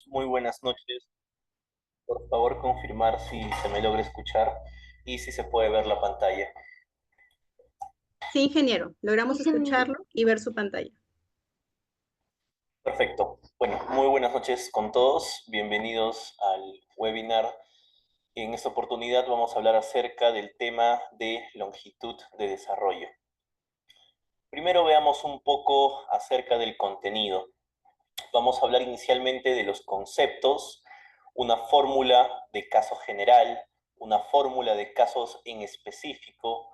Muy buenas noches. Por favor, confirmar si se me logra escuchar y si se puede ver la pantalla. Sí, ingeniero, logramos escucharlo y ver su pantalla. Perfecto. Bueno, muy buenas noches con todos. Bienvenidos al webinar. En esta oportunidad vamos a hablar acerca del tema de longitud de desarrollo. Primero veamos un poco acerca del contenido. Vamos a hablar inicialmente de los conceptos, una fórmula de caso general, una fórmula de casos en específico,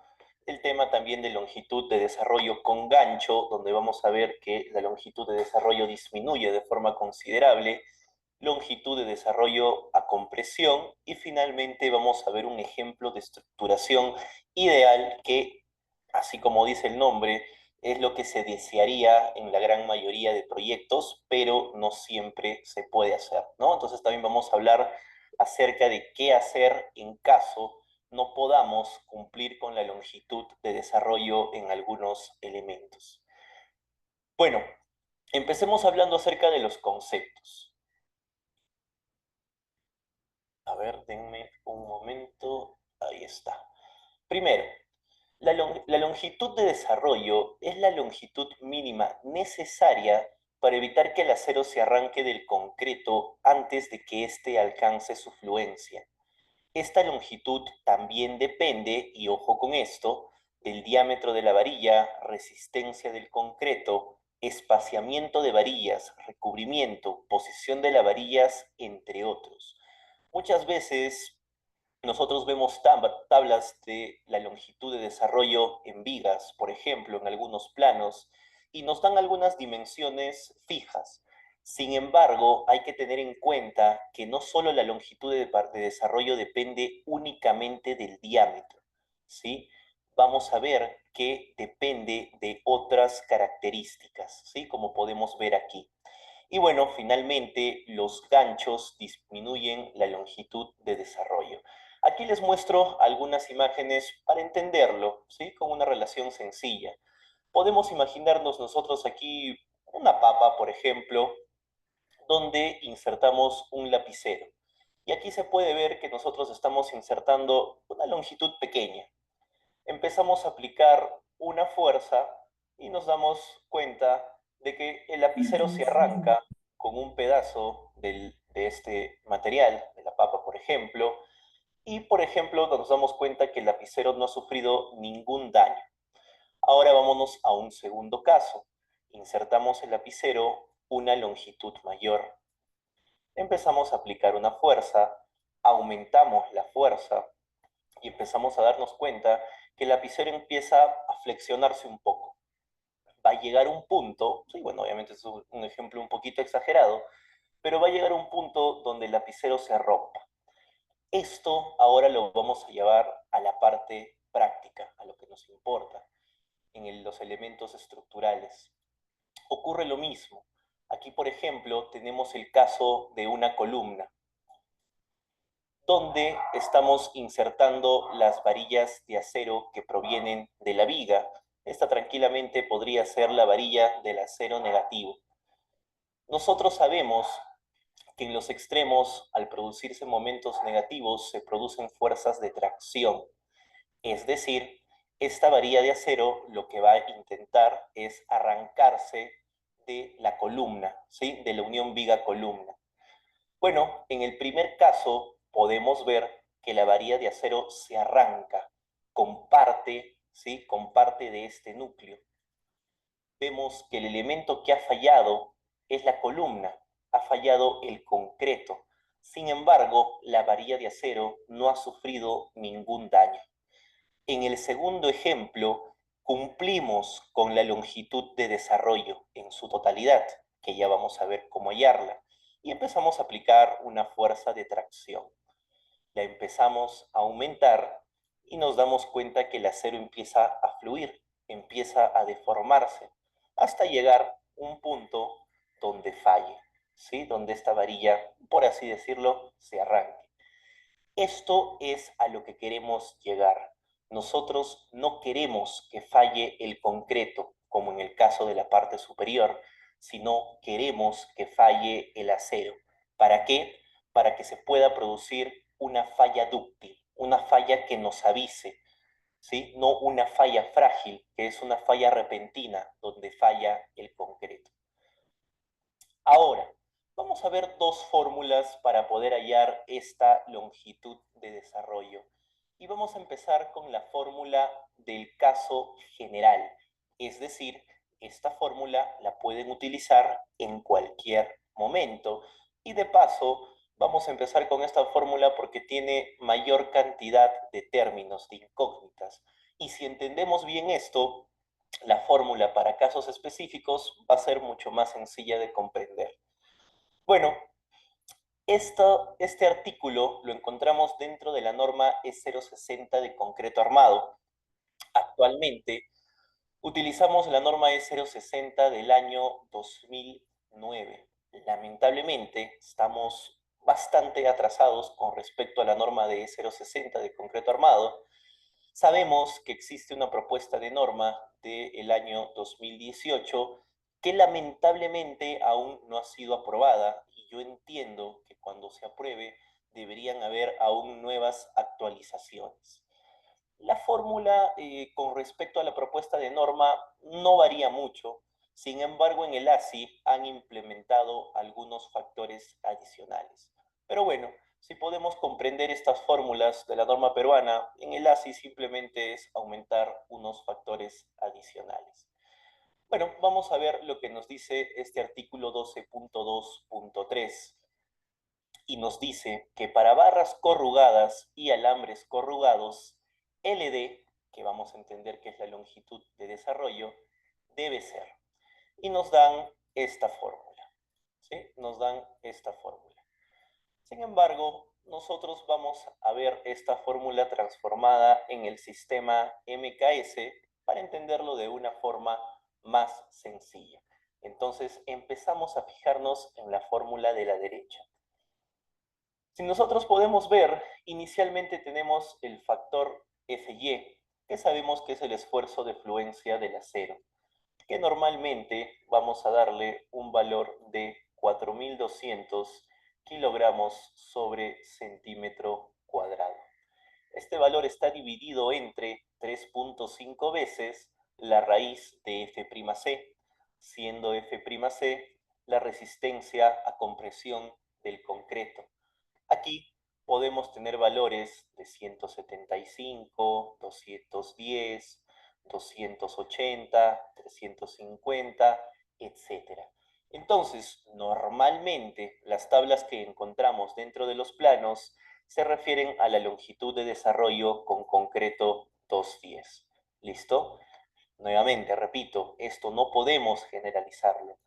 el tema también de longitud de desarrollo con gancho, donde vamos a ver que la longitud de desarrollo disminuye de forma considerable, longitud de desarrollo a compresión y finalmente vamos a ver un ejemplo de estructuración ideal que, así como dice el nombre, es lo que se desearía en la gran mayoría de proyectos, pero no siempre se puede hacer, ¿no? Entonces también vamos a hablar acerca de qué hacer en caso no podamos cumplir con la longitud de desarrollo en algunos elementos. Bueno, empecemos hablando acerca de los conceptos. A ver, denme un momento. Ahí está. Primero, la longitud de desarrollo es la longitud mínima necesaria para evitar que el acero se arranque del concreto antes de que éste alcance su fluencia. Esta longitud también depende, y ojo con esto, del diámetro de la varilla, resistencia del concreto, espaciamiento de varillas, recubrimiento, posición de las varillas, entre otros. Muchas veces nosotros vemos tablas de la longitud de desarrollo en vigas, por ejemplo, en algunos planos, y nos dan algunas dimensiones fijas. Sin embargo, hay que tener en cuenta que no solo la longitud de desarrollo depende únicamente del diámetro, ¿sí? Vamos a ver que depende de otras características, ¿sí? Como podemos ver aquí. Y bueno, finalmente los ganchos disminuyen la longitud de desarrollo. Aquí les muestro algunas imágenes para entenderlo, ¿sí? Con una relación sencilla. Podemos imaginarnos nosotros aquí una papa, por ejemplo, donde insertamos un lapicero. Y aquí se puede ver que nosotros estamos insertando una longitud pequeña. Empezamos a aplicar una fuerza y nos damos cuenta de que el lapicero se arranca con un pedazo de este material, de la papa, por ejemplo, y, por ejemplo, nos damos cuenta que el lapicero no ha sufrido ningún daño. Ahora vámonos a un segundo caso. Insertamos el lapicero una longitud mayor. Empezamos a aplicar una fuerza, aumentamos la fuerza y empezamos a darnos cuenta que el lapicero empieza a flexionarse un poco. Va a llegar un punto, sí, bueno, obviamente es un ejemplo un poquito exagerado, pero va a llegar un punto donde el lapicero se rompa. Esto ahora lo vamos a llevar a la parte práctica, a lo que nos importa, en los elementos estructurales. Ocurre lo mismo. Aquí, por ejemplo, tenemos el caso de una columna, donde estamos insertando las varillas de acero que provienen de la viga. Esta tranquilamente podría ser la varilla del acero negativo. Nosotros sabemos que en los extremos, al producirse momentos negativos, se producen fuerzas de tracción. Es decir, esta varilla de acero lo que va a intentar es arrancarse de la columna, ¿sí? De la unión viga-columna. Bueno, en el primer caso podemos ver que la varilla de acero se arranca con parte, ¿sí? Con parte de este núcleo. Vemos que el elemento que ha fallado es la columna, ha fallado el concreto. Sin embargo, la varilla de acero no ha sufrido ningún daño. En el segundo ejemplo, cumplimos con la longitud de desarrollo en su totalidad, que ya vamos a ver cómo hallarla, y empezamos a aplicar una fuerza de tracción. La empezamos a aumentar y nos damos cuenta que el acero empieza a fluir, empieza a deformarse, hasta llegar a un punto donde falle, ¿sí? Donde esta varilla, por así decirlo, se arranque. Esto es a lo que queremos llegar. Nosotros no queremos que falle el concreto, como en el caso de la parte superior, sino queremos que falle el acero. ¿Para qué? Para que se pueda producir una falla dúctil, una falla que nos avise, ¿sí? No una falla frágil, que es una falla repentina, donde falla el concreto. Ahora, vamos a ver dos fórmulas para poder hallar esta longitud de desarrollo. Y vamos a empezar con la fórmula del caso general. Es decir, esta fórmula la pueden utilizar en cualquier momento. Y de paso, vamos a empezar con esta fórmula porque tiene mayor cantidad de términos, de incógnitas. Y si entendemos bien esto, la fórmula para casos específicos va a ser mucho más sencilla de comprender. Bueno, este artículo lo encontramos dentro de la norma E060 de concreto armado. Actualmente utilizamos la norma E060 del año 2009. Lamentablemente estamos bastante atrasados con respecto a la norma de E060 de concreto armado. Sabemos que existe una propuesta de norma del año 2018 que lamentablemente aún no ha sido aprobada y yo entiendo que cuando se apruebe deberían haber aún nuevas actualizaciones. La fórmula con respecto a la propuesta de norma no varía mucho, sin embargo en el ASI han implementado algunos factores adicionales. Pero bueno, si podemos comprender estas fórmulas de la norma peruana, en el ASI simplemente es aumentar unos factores adicionales. Bueno, vamos a ver lo que nos dice este artículo 12.2.3 y nos dice que para barras corrugadas y alambres corrugados, LD, que vamos a entender que es la longitud de desarrollo, debe ser. Y nos dan esta fórmula, ¿sí? Nos dan esta fórmula. Sin embargo, nosotros vamos a ver esta fórmula transformada en el sistema MKS para entenderlo de una forma más sencilla. Entonces, empezamos a fijarnos en la fórmula de la derecha. Si nosotros podemos ver, inicialmente tenemos el factor Fy, que sabemos que es el esfuerzo de fluencia del acero, que normalmente vamos a darle un valor de 4200 kilogramos sobre centímetro cuadrado. Este valor está dividido entre 3.5 veces la raíz de F'C, siendo F'C la resistencia a compresión del concreto. Aquí podemos tener valores de 175, 210, 280, 350, etc. Entonces, normalmente las tablas que encontramos dentro de los planos se refieren a la longitud de desarrollo con concreto 210. ¿Listo? Nuevamente, repito, esto no podemos generalizarlo.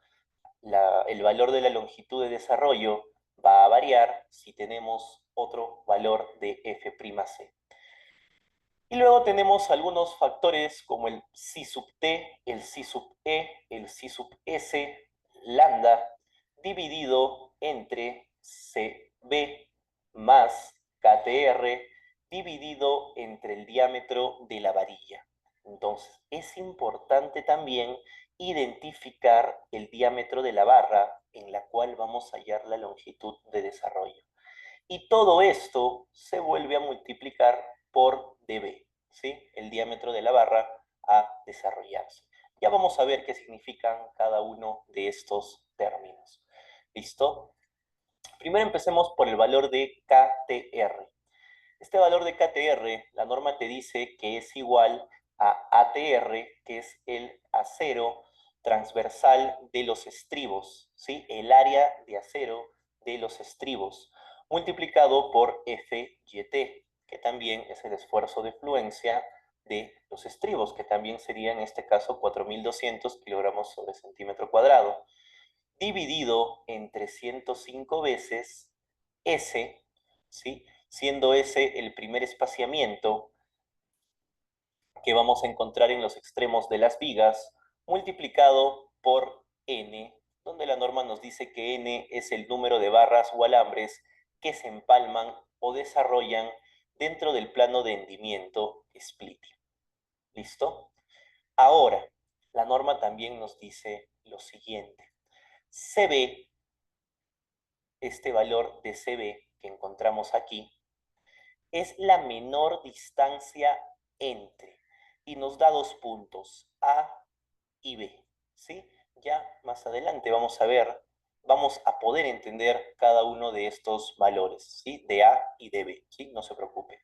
El valor de la longitud de desarrollo va a variar si tenemos otro valor de F'C. Y luego tenemos algunos factores como el Psi sub t, el Psi sub e, el Psi sub s, lambda, dividido entre Cb más KTR, dividido entre el diámetro de la varilla. Entonces, es importante también identificar el diámetro de la barra en la cual vamos a hallar la longitud de desarrollo. Y todo esto se vuelve a multiplicar por dB, ¿sí? El diámetro de la barra a desarrollarse. Ya vamos a ver qué significan cada uno de estos términos. ¿Listo? Primero empecemos por el valor de KTR. Este valor de KTR, la norma te dice que es igual a ATR, que es el acero transversal de los estribos, ¿sí? El área de acero de los estribos, multiplicado por FYT, que también es el esfuerzo de fluencia de los estribos, que también sería en este caso 4200 kilogramos sobre centímetro cuadrado, dividido entre 105 veces S, ¿sí? Siendo ese el primer espaciamiento que vamos a encontrar en los extremos de las vigas, multiplicado por n, donde la norma nos dice que n es el número de barras o alambres que se empalman o desarrollan dentro del plano de hendimiento splitting. ¿Listo? Ahora, la norma también nos dice lo siguiente. CB este valor de CB que encontramos aquí, es la menor distancia entre, y nos da 2 puntos, A y B, ¿sí? Ya más adelante vamos a ver, vamos a poder entender cada uno de estos valores, ¿sí? De A y de B, ¿sí? No se preocupe.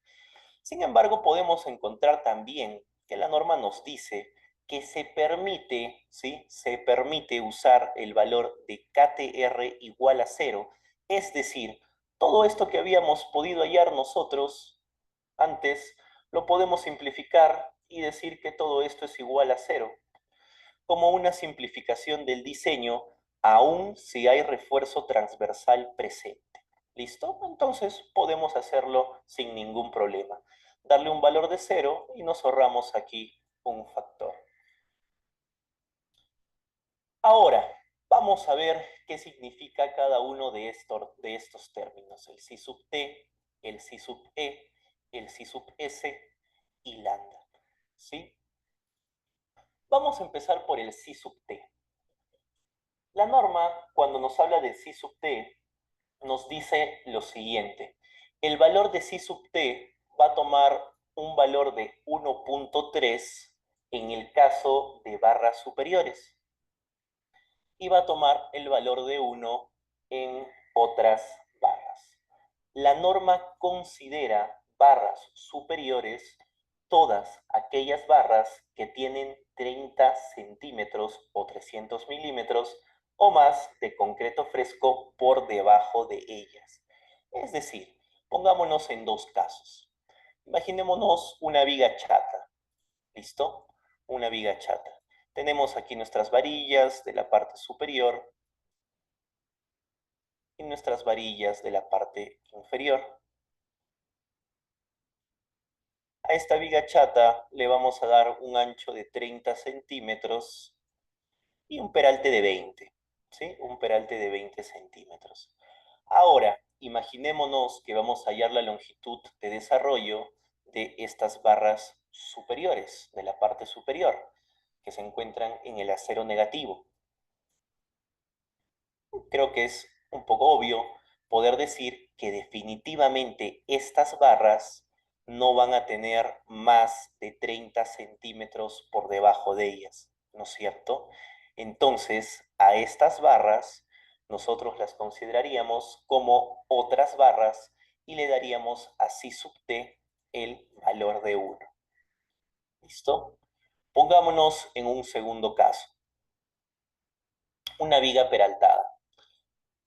Sin embargo, podemos encontrar también que la norma nos dice que se permite, ¿sí? Se permite usar el valor de KTR igual a 0, es decir, todo esto que habíamos podido hallar nosotros antes, lo podemos simplificar y decir que todo esto es igual a 0 como una simplificación del diseño, aun si hay refuerzo transversal presente. ¿Listo? Entonces podemos hacerlo sin ningún problema. Darle un valor de 0 y nos ahorramos aquí un factor. Ahora, vamos a ver qué significa cada uno de estos términos. El si sub t, el si sub e, el si sub s y lambda. ¿Sí? Vamos a empezar por el si sub t. La norma, cuando nos habla de si sub t, nos dice lo siguiente. El valor de si sub t va a tomar un valor de 1.3 en el caso de barras superiores y va a tomar el valor de 1 en otras barras. La norma considera barras superiores todas aquellas barras que tienen 30 centímetros o 300 milímetros o más de concreto fresco por debajo de ellas. Es decir, pongámonos en dos casos. Imaginémonos una viga chata. ¿Listo? Una viga chata. Tenemos aquí nuestras varillas de la parte superior y nuestras varillas de la parte inferior. A esta viga chata le vamos a dar un ancho de 30 centímetros y un peralte de 20, ¿sí? Un peralte de 20 centímetros. Ahora, imaginémonos que vamos a hallar la longitud de desarrollo de estas barras superiores, de la parte superior, que se encuentran en el acero negativo. Creo que es un poco obvio poder decir que definitivamente estas barras no van a tener más de 30 centímetros por debajo de ellas, ¿no es cierto? Entonces, a estas barras nosotros las consideraríamos como otras barras y le daríamos a C sub t el valor de 1. ¿Listo? Pongámonos en un segundo caso, una viga peraltada.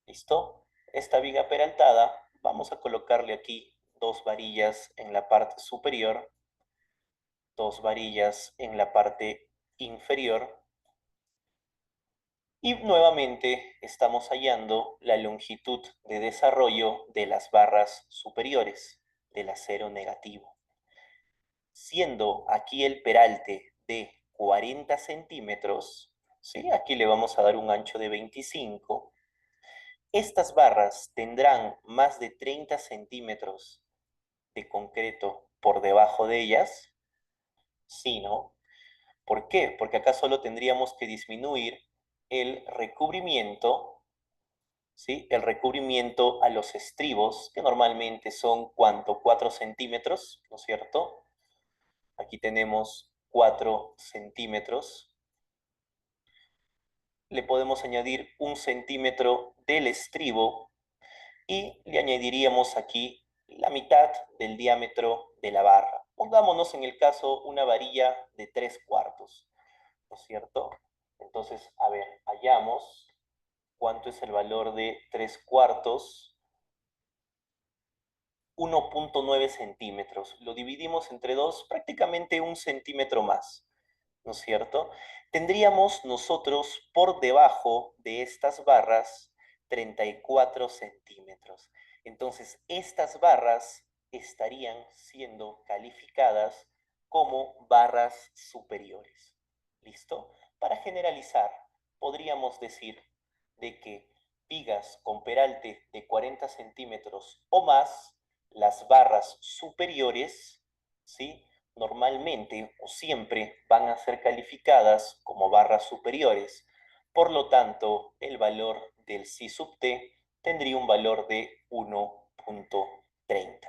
¿Listo? Esta viga peraltada, vamos a colocarle aquí dos varillas en la parte superior, dos varillas en la parte inferior, y nuevamente estamos hallando la longitud de desarrollo de las barras superiores del acero negativo. Siendo aquí el peralte de 40 centímetros, ¿sí? Aquí le vamos a dar un ancho de 25. Estas barras tendrán más de 30 centímetros de concreto por debajo de ellas. Sí, ¿no? ¿Por qué? Porque acá solo tendríamos que disminuir el recubrimiento, ¿sí? El recubrimiento a los estribos, que normalmente son, ¿cuánto? 4 centímetros, ¿no es cierto? Aquí tenemos 4 centímetros. Le podemos añadir 1 centímetro del estribo y le añadiríamos aquí la mitad del diámetro de la barra. Pongámonos en el caso una varilla de 3/4, ¿no es cierto? Entonces, a ver, hallamos cuánto es el valor de 3/4, 1.9 centímetros. Lo dividimos entre dos, prácticamente 1 centímetro más, ¿no es cierto? Tendríamos nosotros por debajo de estas barras 34 centímetros. Entonces, estas barras estarían siendo calificadas como barras superiores. ¿Listo? Para generalizar, podríamos decir de que vigas con peralte de 40 centímetros o más, las barras superiores, ¿sí? Normalmente o siempre van a ser calificadas como barras superiores. Por lo tanto, el valor del C sub t tendría un valor de 1.30.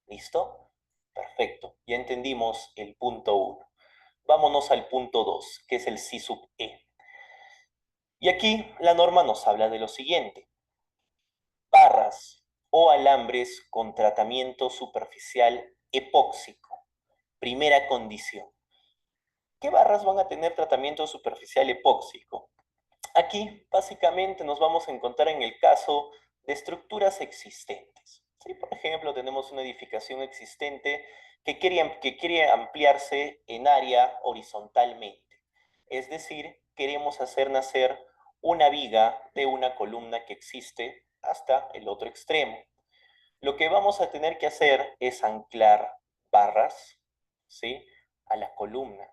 ¿Listo? Perfecto. Ya entendimos el punto 1. Vámonos al punto 2, que es el C sub E. Y aquí la norma nos habla de lo siguiente. Barras o alambres con tratamiento superficial epóxico. Primera condición. ¿Qué barras van a tener tratamiento superficial epóxico? Aquí básicamente nos vamos a encontrar en el caso de estructuras existentes. ¿Sí? Por ejemplo, tenemos una edificación existente que quiere ampliarse en área horizontalmente. Es decir, queremos hacer nacer una viga de una columna que existe hasta el otro extremo. Lo que vamos a tener que hacer es anclar barras, ¿sí?, a la columna.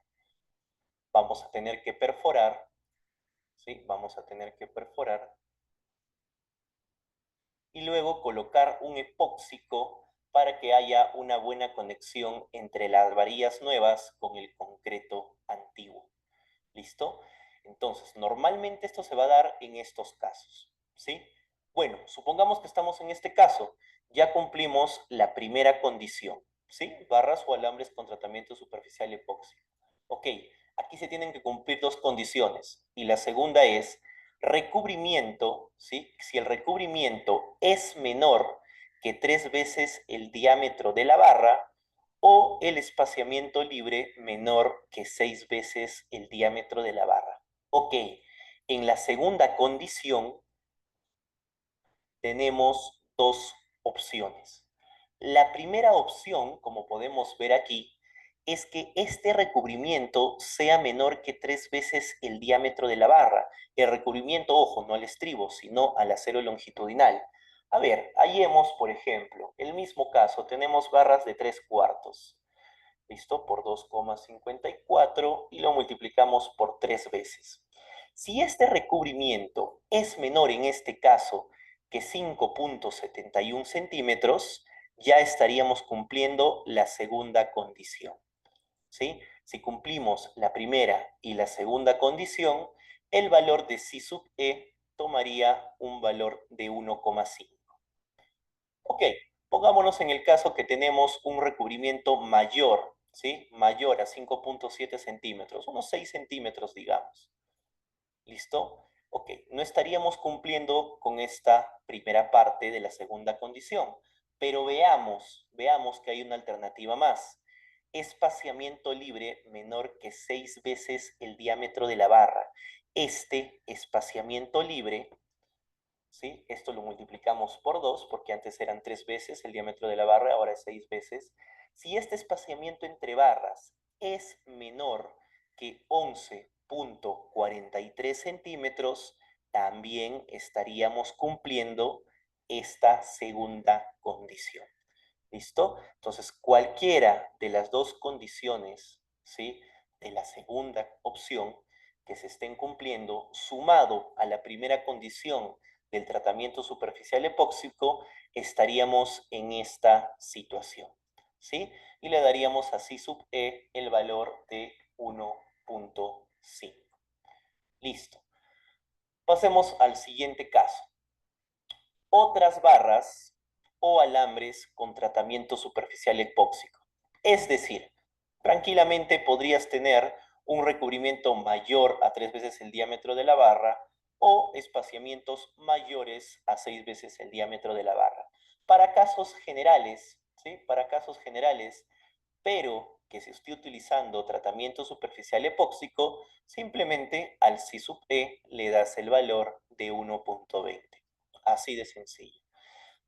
Vamos a tener que perforar, ¿sí? Vamos a tener que perforar y luego colocar un epóxico para que haya una buena conexión entre las varillas nuevas con el concreto antiguo. ¿Listo? Entonces, normalmente esto se va a dar en estos casos, ¿sí? Bueno, supongamos que estamos en este caso. Ya cumplimos la primera condición, ¿sí? Barras o alambres con tratamiento superficial epóxico. Ok, aquí se tienen que cumplir dos condiciones. Y la segunda es recubrimiento, ¿sí? Si el recubrimiento es menor que 3 veces el diámetro de la barra, o el espaciamiento libre menor que 6 veces el diámetro de la barra. Ok, en la segunda condición tenemos dos opciones. La primera opción, como podemos ver aquí, es que este recubrimiento sea menor que 3 veces el diámetro de la barra. El recubrimiento, ojo, no al estribo, sino al acero longitudinal. A ver, hallemos, por ejemplo, el mismo caso, tenemos barras de 3/4. ¿Listo? Por 2,54 y lo multiplicamos por 3 veces. Si este recubrimiento es menor en este caso que 5,71 centímetros, ya estaríamos cumpliendo la segunda condición. ¿Sí? Si cumplimos la primera y la segunda condición, el valor de C sub E tomaría un valor de 1,5. Ok, pongámonos en el caso que tenemos un recubrimiento mayor, ¿sí? Mayor a 5,7 centímetros, unos 6 centímetros, digamos. ¿Listo? Ok, no estaríamos cumpliendo con esta primera parte de la segunda condición, pero veamos que hay una alternativa más. Espaciamiento libre menor que 6 veces el diámetro de la barra. Este espaciamiento libre, ¿sí? Esto lo multiplicamos por 2, porque antes eran 3 veces el diámetro de la barra, ahora es 6 veces. Si este espaciamiento entre barras es menor que 11,43 centímetros, también estaríamos cumpliendo esta segunda condición. ¿Listo? Entonces, cualquiera de las dos condiciones, ¿sí?, de la segunda opción que se estén cumpliendo, sumado a la primera condición del tratamiento superficial epóxico, estaríamos en esta situación, ¿sí? Y le daríamos a C sub E el valor de 1,5. Listo. Pasemos al siguiente caso. Otras barras o alambres con tratamiento superficial epóxico. Es decir, tranquilamente podrías tener un recubrimiento mayor a 3 veces el diámetro de la barra o espaciamientos mayores a 6 veces el diámetro de la barra. Para casos generales, ¿sí? Para casos generales, pero que se esté utilizando tratamiento superficial epóxico, simplemente al C sub E le das el valor de 1,20. Así de sencillo.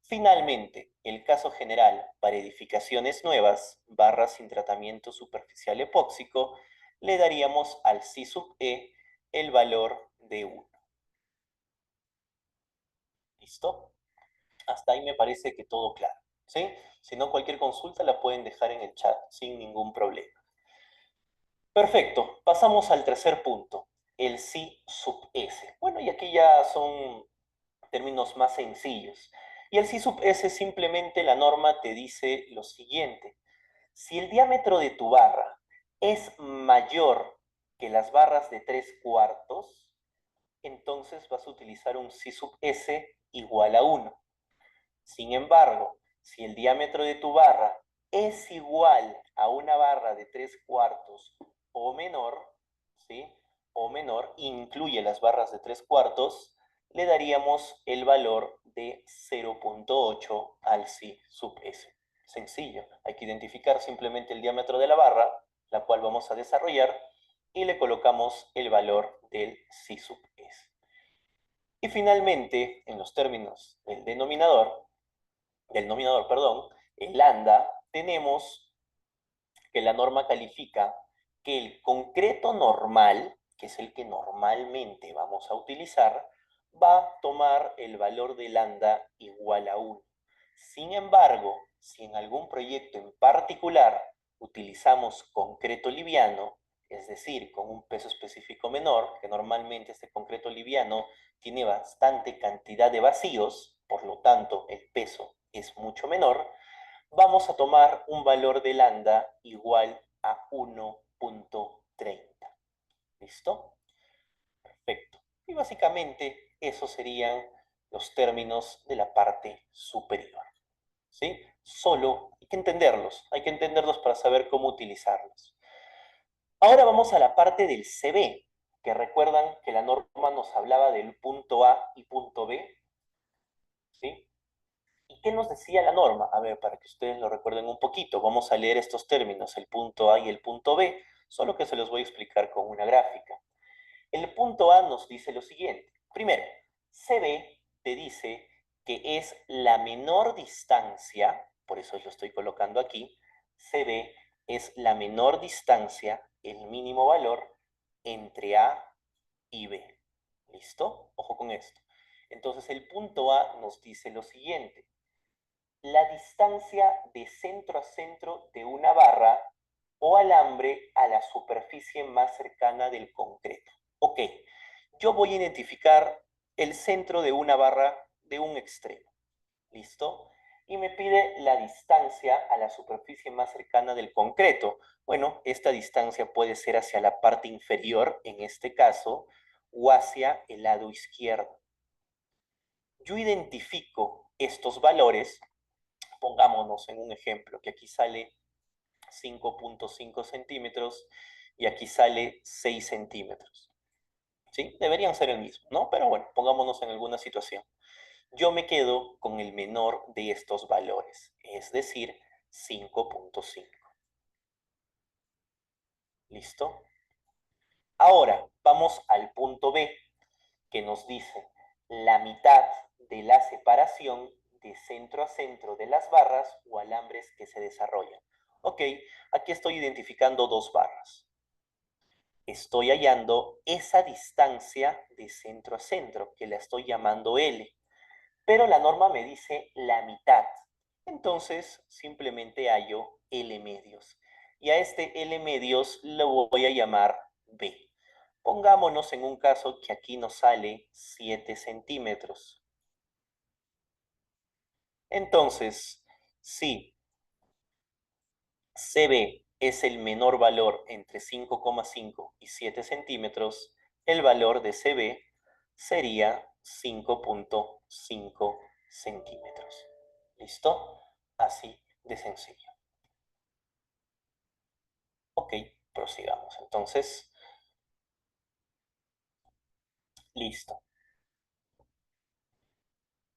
Finalmente, el caso general para edificaciones nuevas, barras sin tratamiento superficial epóxico, le daríamos al C sub E el valor de 1. ¿Listo? Hasta ahí me parece que todo claro, ¿sí? Si no, cualquier consulta la pueden dejar en el chat sin ningún problema. Perfecto, pasamos al tercer punto, el C sub S. Bueno, y aquí ya son términos más sencillos. Y el C sub S simplemente la norma te dice lo siguiente. Si el diámetro de tu barra es mayor que las barras de 3/4, entonces vas a utilizar un C sub S igual a 1. Sin embargo, si el diámetro de tu barra es igual a una barra de 3/4 o menor, ¿sí? O menor, incluye las barras de 3/4, le daríamos el valor de 0.8 al psi sub s. Sencillo, hay que identificar simplemente el diámetro de la barra, la cual vamos a desarrollar, y le colocamos el valor del psi sub s. Y finalmente, en los términos del nominador, perdón, el lambda, tenemos que la norma califica que el concreto normal, que es el que normalmente vamos a utilizar, va a tomar el valor de lambda igual a 1. Sin embargo, si en algún proyecto en particular utilizamos concreto liviano, es decir, con un peso específico menor, que normalmente este concreto liviano tiene bastante cantidad de vacíos, por lo tanto el peso es mucho menor, vamos a tomar un valor de lambda igual a 1.30. ¿Listo? Perfecto. Y básicamente esos serían los términos de la parte superior. ¿Sí? Solo hay que entenderlos para saber cómo utilizarlos. Ahora vamos a la parte del CB, que recuerdan que la norma nos hablaba del punto A y punto B, ¿sí? ¿Y qué nos decía la norma? A ver, para que ustedes lo recuerden un poquito, vamos a leer estos términos, el punto A y el punto B, solo que se los voy a explicar con una gráfica. El punto A nos dice lo siguiente. Primero, CB te dice que es la menor distancia, por eso lo estoy colocando aquí, CB es la menor distancia, el mínimo valor, entre A y B. ¿Listo? Ojo con esto. Entonces el punto A nos dice lo siguiente. La distancia de centro a centro de una barra o alambre a la superficie más cercana del concreto. Ok, yo voy a identificar el centro de una barra de un extremo. ¿Listo? Y me pide la distancia a la superficie más cercana del concreto. Bueno, esta distancia puede ser hacia la parte inferior, en este caso, o hacia el lado izquierdo. Yo identifico estos valores, pongámonos en un ejemplo, que aquí sale 5.5 centímetros y aquí sale 6 centímetros. ¿Sí? Deberían ser el mismo, ¿no? Pero bueno, pongámonos en alguna situación. Yo me quedo con el menor de estos valores, es decir, 5.5. ¿Listo? Ahora, vamos al punto B, que nos dice la mitad de la separación de centro a centro de las barras o alambres que se desarrollan. Ok, aquí estoy identificando dos barras. Estoy hallando esa distancia de centro a centro, que la estoy llamando L, pero la norma me dice la mitad. Entonces, simplemente hallo L medios. Y a este L medios lo voy a llamar B. Pongámonos en un caso que aquí nos sale 7 centímetros. Entonces, si CB es el menor valor entre 5,5 y 7 centímetros, el valor de CB sería 5.5 centímetros. ¿Listo? Así de sencillo. Ok, prosigamos. Entonces, listo.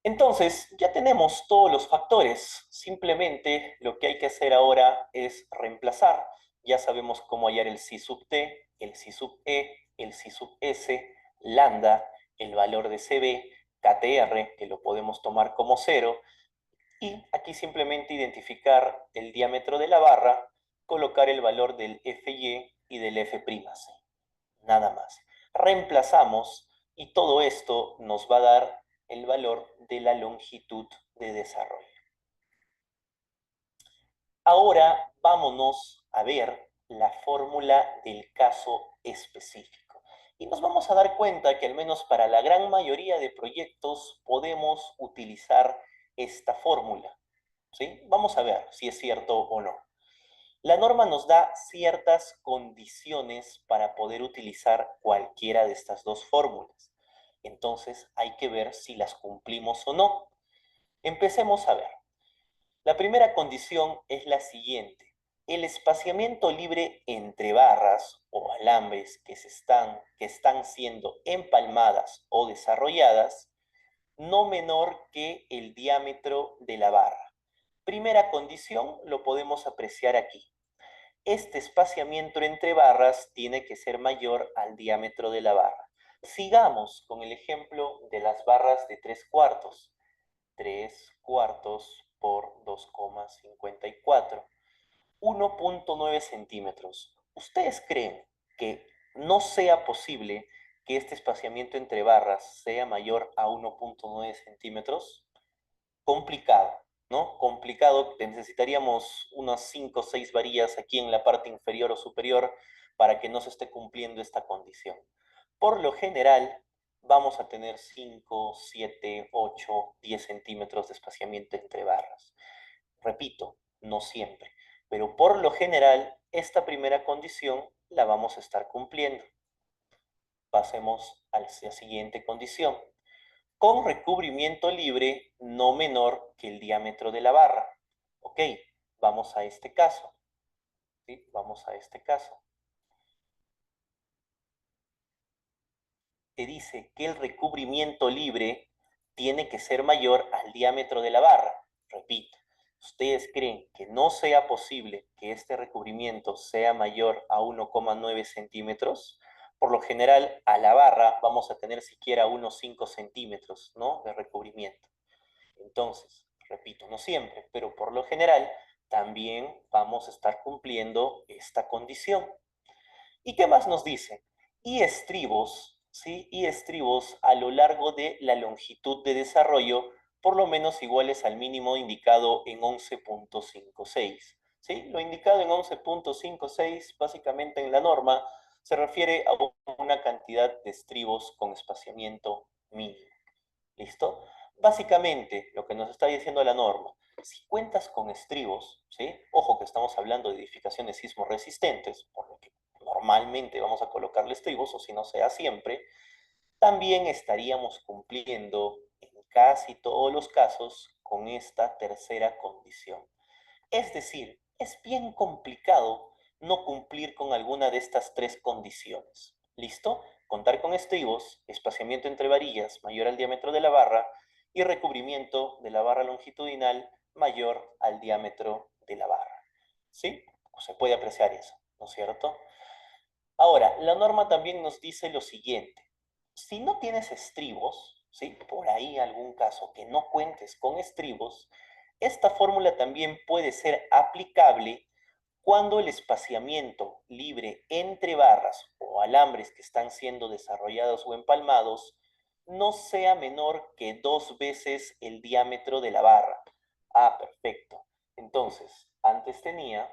Entonces, ya tenemos todos los factores. Simplemente lo que hay que hacer ahora es reemplazar. Ya sabemos cómo hallar el psi sub t, el psi sub e, el psi sub s, lambda, el valor de cb, KTR, que lo podemos tomar como cero, y aquí simplemente identificar el diámetro de la barra, colocar el valor del FY y del F'C. Nada más. Reemplazamos y todo esto nos va a dar el valor de la longitud de desarrollo. Ahora vámonos a ver la fórmula del caso específico. Y nos vamos a dar cuenta que al menos para la gran mayoría de proyectos podemos utilizar esta fórmula. ¿Sí? Vamos a ver si es cierto o no. La norma nos da ciertas condiciones para poder utilizar cualquiera de estas dos fórmulas. Entonces hay que ver si las cumplimos o no. Empecemos a ver. La primera condición es la siguiente. El espaciamiento libre entre barras o alambres que están siendo empalmadas o desarrolladas no menor que el diámetro de la barra. Primera condición lo podemos apreciar aquí. Este espaciamiento entre barras tiene que ser mayor al diámetro de la barra. Sigamos con el ejemplo de las barras de 3 cuartos. 3 cuartos por 2,54. 1,9 centímetros. ¿Ustedes creen que no sea posible que este espaciamiento entre barras sea mayor a 1,9 centímetros? Complicado, ¿no? Complicado, necesitaríamos unas 5 o 6 varillas aquí en la parte inferior o superior para que no se esté cumpliendo esta condición. Por lo general, vamos a tener 5, 7, 8, 10 centímetros de espaciamiento entre barras. Repito, no siempre, pero por lo general, esta primera condición la vamos a estar cumpliendo. Pasemos a la siguiente condición con recubrimiento libre no menor que el diámetro de la barra. Ok, vamos a este caso. ¿Sí? Vamos a este caso. Te dice que el recubrimiento libre tiene que ser mayor al diámetro de la barra. Repito, ¿ustedes creen que no sea posible que este recubrimiento sea mayor a 1,9 centímetros? Por lo general, a la barra vamos a tener siquiera unos 5 centímetros, ¿no?, de recubrimiento. Entonces, repito, no siempre, pero por lo general también vamos a estar cumpliendo esta condición. ¿Y qué más nos dice? Y estribos, ¿sí? Y estribos a lo largo de la longitud de desarrollo por lo menos iguales al mínimo indicado en 11,56. ¿Sí? Lo indicado en 11,56 básicamente en la norma se refiere a una cantidad de estribos con espaciamiento mínimo. ¿Listo? Básicamente, lo que nos está diciendo la norma, si cuentas con estribos, ¿sí? Ojo que estamos hablando de edificaciones sismo resistentes, por lo que normalmente vamos a colocarle estribos, o si no sea siempre, también estaríamos cumpliendo en casi todos los casos con esta tercera condición. Es decir, es bien complicado no cumplir con alguna de estas tres condiciones. ¿Listo? Contar con estribos, espaciamiento entre varillas mayor al diámetro de la barra y recubrimiento de la barra longitudinal mayor al diámetro de la barra. ¿Sí? Se puede apreciar eso, ¿no es cierto? Ahora, la norma también nos dice lo siguiente. Si no tienes estribos, ¿sí? Por ahí algún caso que no cuentes con estribos, esta fórmula también puede ser aplicable cuando el espaciamiento libre entre barras o alambres que están siendo desarrollados o empalmados no sea menor que 2 veces el diámetro de la barra. Ah, perfecto. Entonces, antes tenía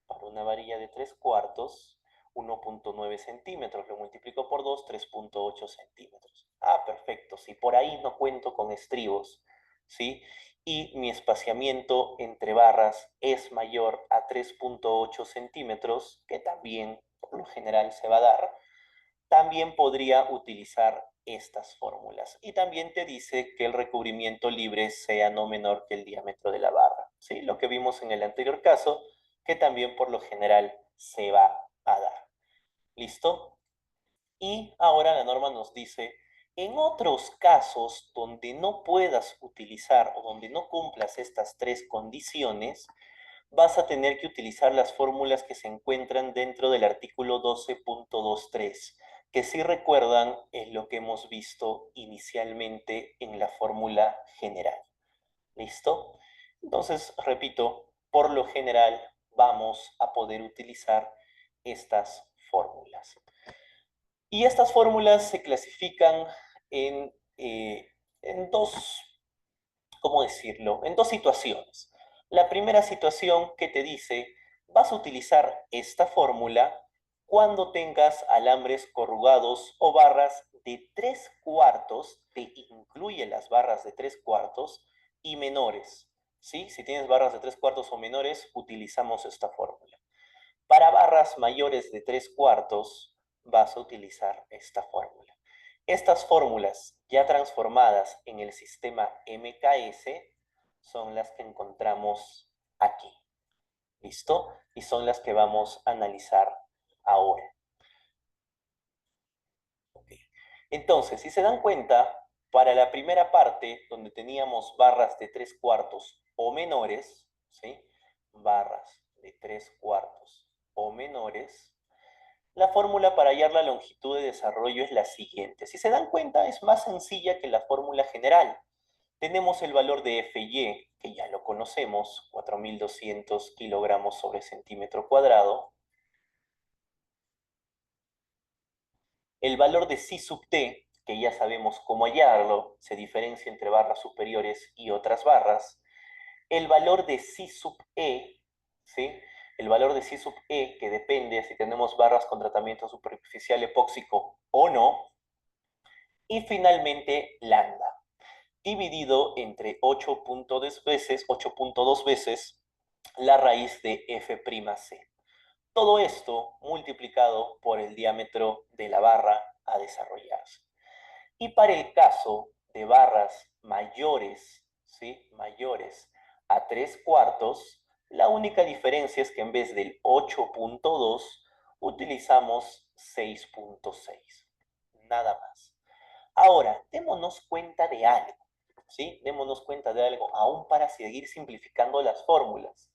para una varilla de 3 cuartos, 1,9 centímetros. Lo multiplico por 2, 3,8 centímetros. Ah, perfecto. Si por ahí no cuento con estribos, ¿sí? Y mi espaciamiento entre barras es mayor a 3,8 centímetros, que también por lo general se va a dar, también podría utilizar estas fórmulas. Y también te dice que el recubrimiento libre sea no menor que el diámetro de la barra. ¿Sí? Lo que vimos en el anterior caso, que también por lo general se va a dar. ¿Listo? Y ahora la norma nos dice, en otros casos donde no puedas utilizar o donde no cumplas estas tres condiciones, vas a tener que utilizar las fórmulas que se encuentran dentro del artículo 12,23, que si recuerdan es lo que hemos visto inicialmente en la fórmula general. ¿Listo? Entonces, repito, por lo general vamos a poder utilizar estas fórmulas. Y estas fórmulas se clasifican en dos, ¿cómo decirlo? En dos situaciones. La primera situación que te dice, vas a utilizar esta fórmula cuando tengas alambres corrugados o barras de 3 cuartos, te incluye las barras de 3 cuartos y menores. ¿Sí? Si tienes barras de 3 cuartos o menores, utilizamos esta fórmula. Para barras mayores de 3 cuartos, vas a utilizar esta fórmula. Estas fórmulas ya transformadas en el sistema MKS son las que encontramos aquí. ¿Listo? Y son las que vamos a analizar ahora. Okay. Entonces, si se dan cuenta, para la primera parte, donde teníamos barras de 3/4 o menores, ¿sí? Barras de 3/4 o menores, la fórmula para hallar la longitud de desarrollo es la siguiente. Si se dan cuenta, es más sencilla que la fórmula general. Tenemos el valor de Fy, que ya lo conocemos, 4.200 kilogramos sobre centímetro cuadrado. El valor de Ci sub t, que ya sabemos cómo hallarlo, se diferencia entre barras superiores y otras barras. El valor de Ci sub e, ¿sí? El valor de Ci sub e, que depende si tenemos barras con tratamiento superficial epóxico o no. Y finalmente, lambda, dividido entre 8.2 veces la raíz de F'C. Todo esto multiplicado por el diámetro de la barra a desarrollarse. Y para el caso de barras mayores, ¿sí? Mayores a 3/4, la única diferencia es que en vez del 8.2 utilizamos 6.6. Nada más. Ahora, démonos cuenta de algo, ¿sí? Démonos cuenta de algo, aún para seguir simplificando las fórmulas.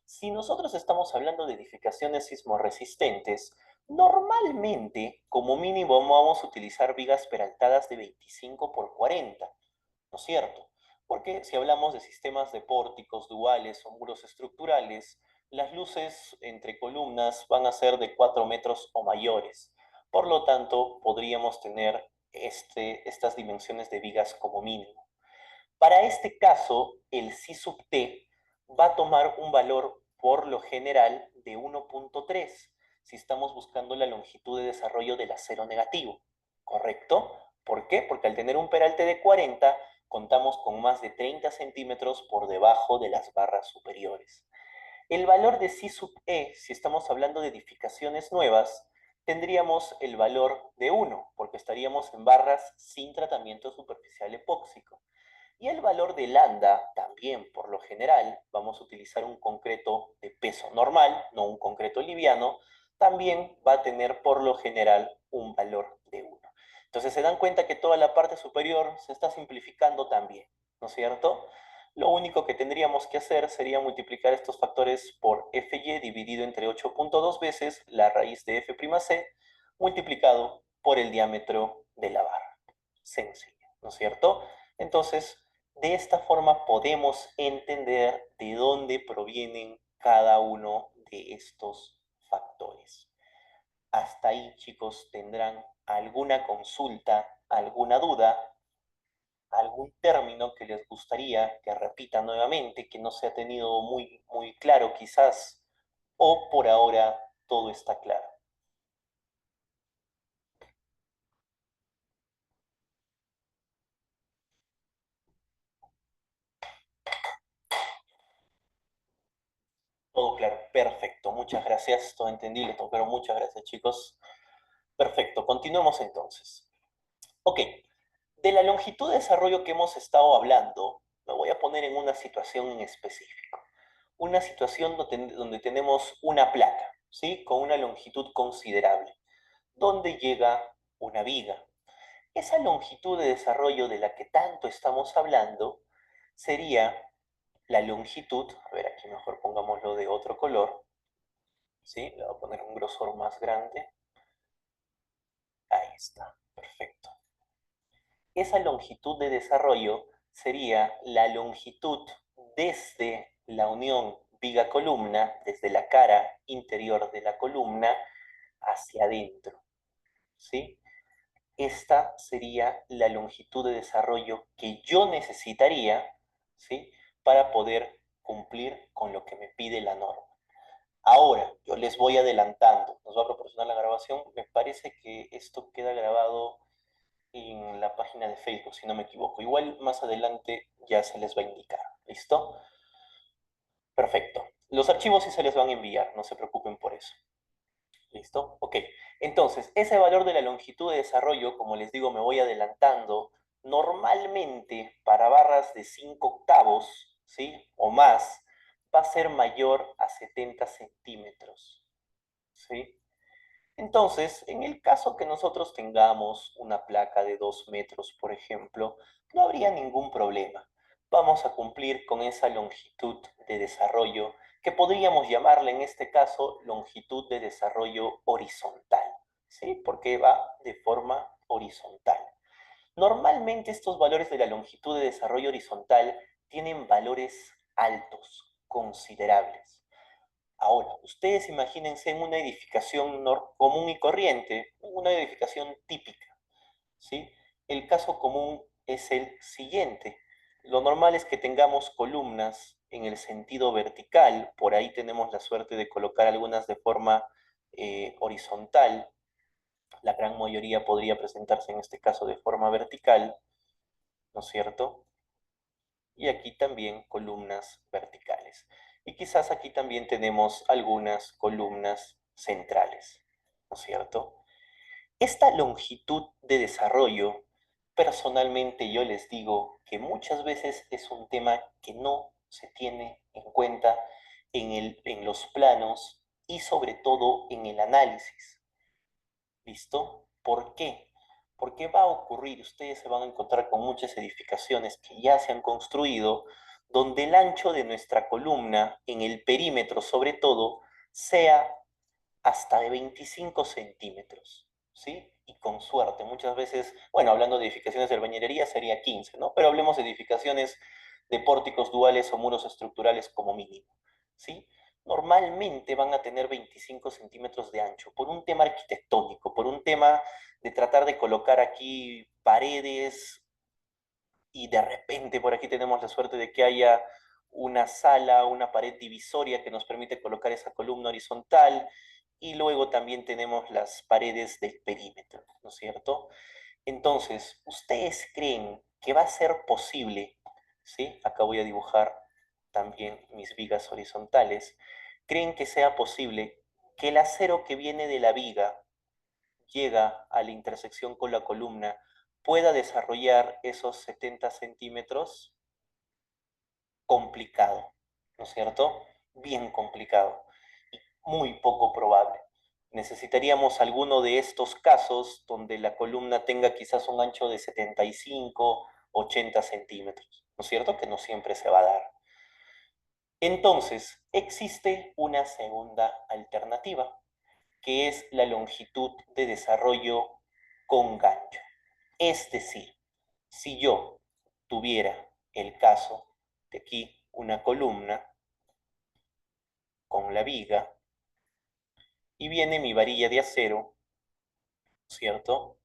Si nosotros estamos hablando de edificaciones sismorresistentes, normalmente, como mínimo, vamos a utilizar vigas peraltadas de 25 por 40, ¿no es cierto? Porque si hablamos de sistemas de pórticos duales o muros estructurales, las luces entre columnas van a ser de 4 metros o mayores. Por lo tanto, podríamos tener estas dimensiones de vigas como mínimo. Para este caso, el Ci sub t va a tomar un valor por lo general de 1.3 si estamos buscando la longitud de desarrollo del acero negativo, ¿correcto? ¿Por qué? Porque al tener un peralte de 40, contamos con más de 30 centímetros por debajo de las barras superiores. El valor de Ci sub e, si estamos hablando de edificaciones nuevas, tendríamos el valor de 1, porque estaríamos en barras sin tratamiento superficial epóxico. Y el valor de lambda, también por lo general, vamos a utilizar un concreto de peso normal, no un concreto liviano, también va a tener por lo general un valor de 1. Entonces se dan cuenta que toda la parte superior se está simplificando también, ¿no es cierto? Lo único que tendríamos que hacer sería multiplicar estos factores por Fy dividido entre 8.2 veces la raíz de F'C multiplicado por el diámetro de la barra. Sencillo, ¿no es cierto? Entonces, de esta forma podemos entender de dónde provienen cada uno de estos factores. Hasta ahí, chicos, tendrán alguna consulta, alguna duda, algún término que les gustaría que repita nuevamente, que no se ha tenido muy claro quizás, o por ahora todo está claro. Todo claro, perfecto, muchas gracias, todo entendible, todo claro, muchas gracias, chicos. Perfecto, continuemos entonces. Ok, de la longitud de desarrollo que hemos estado hablando, me voy a poner en una situación en específico. Una situación donde tenemos una placa, ¿sí? Con una longitud considerable, donde llega una viga. Esa longitud de desarrollo de la que tanto estamos hablando sería la longitud, a ver, aquí mejor pongámoslo de otro color, ¿sí? Le voy a poner un grosor más grande. Ahí está, perfecto. Esa longitud de desarrollo sería la longitud desde la unión viga-columna, desde la cara interior de la columna hacia adentro, ¿sí? Esta sería la longitud de desarrollo que yo necesitaría, ¿sí? Para poder cumplir con lo que me pide la norma. Ahora, yo les voy adelantando, nos va a proporcionar la grabación. Me parece que esto queda grabado en la página de Facebook, si no me equivoco. Igual más adelante ya se les va a indicar. ¿Listo? Perfecto. Los archivos sí se les van a enviar, no se preocupen por eso. ¿Listo? Ok. Entonces, ese valor de la longitud de desarrollo, como les digo, me voy adelantando, normalmente para barras de 5 octavos, ¿sí? O más, va a ser mayor a 70 centímetros, ¿sí? Entonces, en el caso que nosotros tengamos una placa de 2 metros, por ejemplo, no habría ningún problema. Vamos a cumplir con esa longitud de desarrollo, que podríamos llamarle en este caso longitud de desarrollo horizontal, ¿sí? Porque va de forma horizontal. Normalmente estos valores de la longitud de desarrollo horizontal tienen valores altos, considerables. Ahora, ustedes imagínense en una edificación común y corriente, una edificación típica, ¿sí? El caso común es el siguiente. Lo normal es que tengamos columnas en el sentido vertical, por ahí tenemos la suerte de colocar algunas de forma horizontal, la gran mayoría podría presentarse en este caso de forma vertical, ¿no es cierto? Y aquí también columnas verticales. Y quizás aquí también tenemos algunas columnas centrales, ¿no es cierto? Esta longitud de desarrollo, personalmente yo les digo que muchas veces es un tema que no se tiene en cuenta en los planos y sobre todo en el análisis. ¿Listo? ¿Por qué? Porque va a ocurrir, ustedes se van a encontrar con muchas edificaciones que ya se han construido, donde el ancho de nuestra columna, en el perímetro sobre todo, sea hasta de 25 centímetros, ¿sí? Y con suerte, muchas veces, bueno, hablando de edificaciones de albañilería sería 15, ¿no? Pero hablemos de edificaciones de pórticos duales o muros estructurales como mínimo, ¿sí? Normalmente van a tener 25 centímetros de ancho por un tema arquitectónico, por un tema de tratar de colocar aquí paredes y de repente por aquí tenemos la suerte de que haya una sala, una pared divisoria que nos permite colocar esa columna horizontal y luego también tenemos las paredes del perímetro, ¿no es cierto? Entonces, ¿ustedes creen que va a ser posible, ¿sí? Acá voy a dibujar también mis vigas horizontales. ¿Creen que sea posible que el acero que viene de la viga llega a la intersección con la columna pueda desarrollar esos 70 centímetros? Complicado, ¿no es cierto? Bien complicado y muy poco probable. Necesitaríamos alguno de estos casos donde la columna tenga quizás un ancho de 75, 80 centímetros, ¿no es cierto? Que no siempre se va a dar. Entonces, existe una segunda alternativa, que es la longitud de desarrollo con gancho. Es decir, si yo tuviera el caso de aquí una columna con la viga y viene mi varilla de acero, ¿cierto?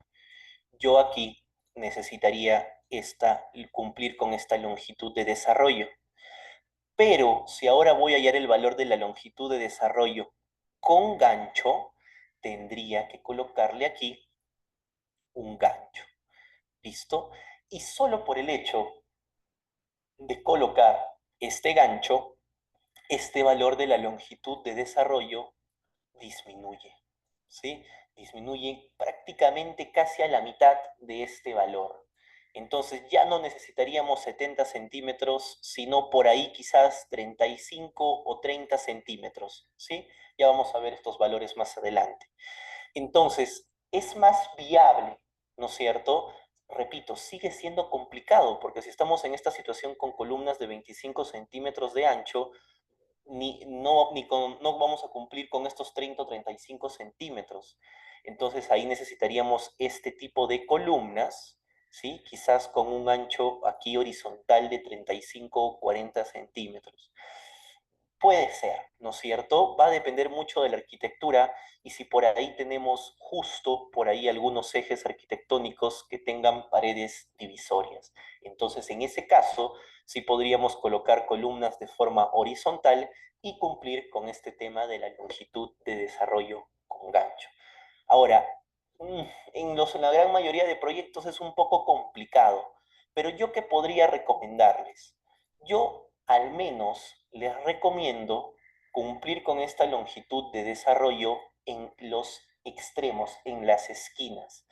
Yo aquí necesitaría cumplir con esta longitud de desarrollo. Pero si ahora voy a hallar el valor de la longitud de desarrollo con gancho, tendría que colocarle aquí un gancho. ¿Listo? Y solo por el hecho de colocar este gancho, este valor de la longitud de desarrollo disminuye, ¿sí? Disminuye prácticamente casi a la mitad de este valor. Entonces ya no necesitaríamos 70 centímetros, sino por ahí quizás 35 o 30 centímetros, ¿sí? Ya vamos a ver estos valores más adelante. Entonces, es más viable, ¿no es cierto? Repito, sigue siendo complicado, porque si estamos en esta situación con columnas de 25 centímetros de ancho, no vamos a cumplir con estos 30 o 35 centímetros. Entonces ahí necesitaríamos este tipo de columnas, ¿sí? Quizás con un ancho aquí horizontal de 35 o 40 centímetros. Puede ser, ¿no es cierto? Va a depender mucho de la arquitectura y si por ahí tenemos justo por ahí algunos ejes arquitectónicos que tengan paredes divisorias. Entonces, en ese caso, sí podríamos colocar columnas de forma horizontal y cumplir con este tema de la longitud de desarrollo con gancho. Ahora, en la gran mayoría de proyectos es un poco complicado, pero yo qué podría recomendarles. Yo al menos les recomiendo cumplir con esta longitud de desarrollo en los extremos, en las esquinas.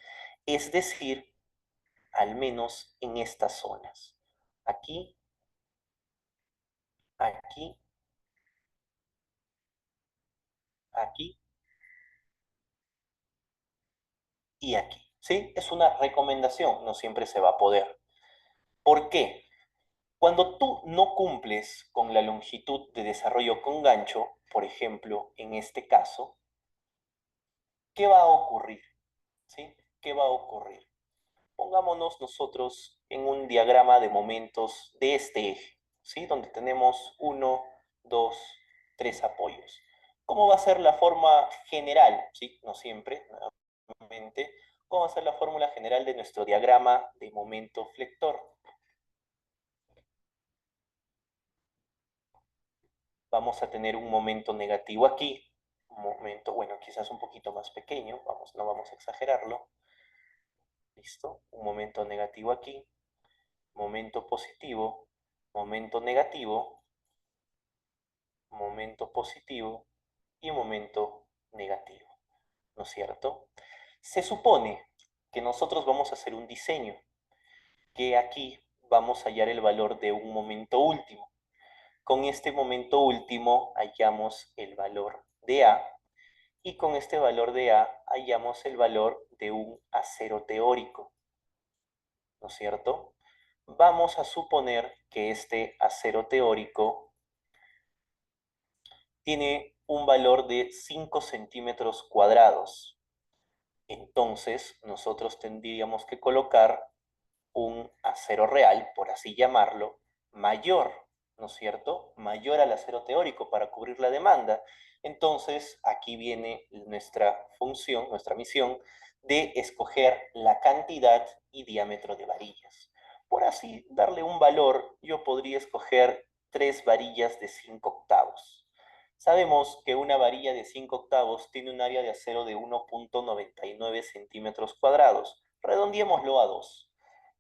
Es decir, al menos en estas zonas. Aquí, aquí, aquí y aquí. ¿Sí? Es una recomendación, no siempre se va a poder. ¿Por qué? Cuando tú no cumples con la longitud de desarrollo con gancho, por ejemplo, en este caso, ¿qué va a ocurrir? ¿Sí? ¿Qué va a ocurrir? Pongámonos nosotros en un diagrama de momentos de este eje, ¿sí? Donde tenemos uno, dos, tres apoyos. ¿Cómo va a ser la forma general? ¿Sí? No siempre, nuevamente. ¿Cómo va a ser la fórmula general de nuestro diagrama de momento flector? Vamos a tener un momento negativo aquí, un momento, bueno, quizás un poquito más pequeño, vamos, no vamos a exagerarlo. ¿Listo? Un momento negativo aquí, momento positivo, momento negativo, momento positivo y momento negativo, ¿no es cierto? Se supone que nosotros vamos a hacer un diseño, que aquí vamos a hallar el valor de un momento último. Con este momento último hallamos el valor de A y con este valor de A hallamos el valor de un acero teórico, ¿no es cierto? Vamos a suponer que este acero teórico tiene un valor de 5 centímetros cuadrados. Entonces, nosotros tendríamos que colocar un acero real, por así llamarlo, mayor, ¿no es cierto? Mayor al acero teórico para cubrir la demanda. Entonces, aquí viene nuestra función, nuestra misión de escoger la cantidad y diámetro de varillas. Por así darle un valor, yo podría escoger 3 varillas de 5 octavos. Sabemos que una varilla de 5 octavos tiene un área de acero de 1,99 centímetros cuadrados. Redondeémoslo a 2.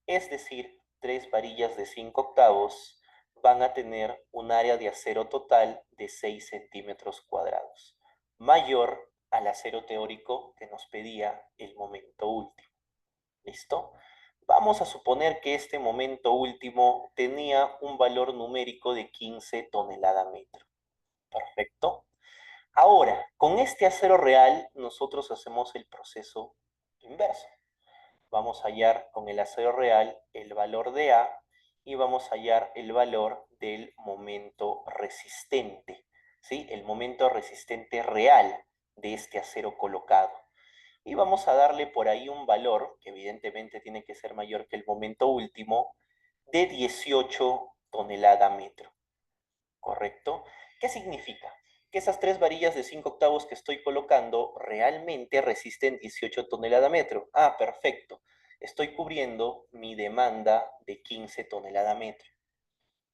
Es decir, 3 varillas de 5 octavos van a tener un área de acero total de 6 centímetros cuadrados, mayor al acero teórico que nos pedía el momento último. ¿Listo? Vamos a suponer que este momento último tenía un valor numérico de 15 toneladas metro. Perfecto. Ahora, con este acero real, nosotros hacemos el proceso inverso. Vamos a hallar con el acero real el valor de A y vamos a hallar el valor del momento resistente, ¿sí? El momento resistente real de este acero colocado. Y vamos a darle por ahí un valor, que evidentemente tiene que ser mayor que el momento último, de 18 toneladas metro. ¿Correcto? ¿Qué significa? Que esas 3 varillas de 5 octavos que estoy colocando realmente resisten 18 toneladas metro. Ah, perfecto. Estoy cubriendo mi demanda de 15 toneladas metro.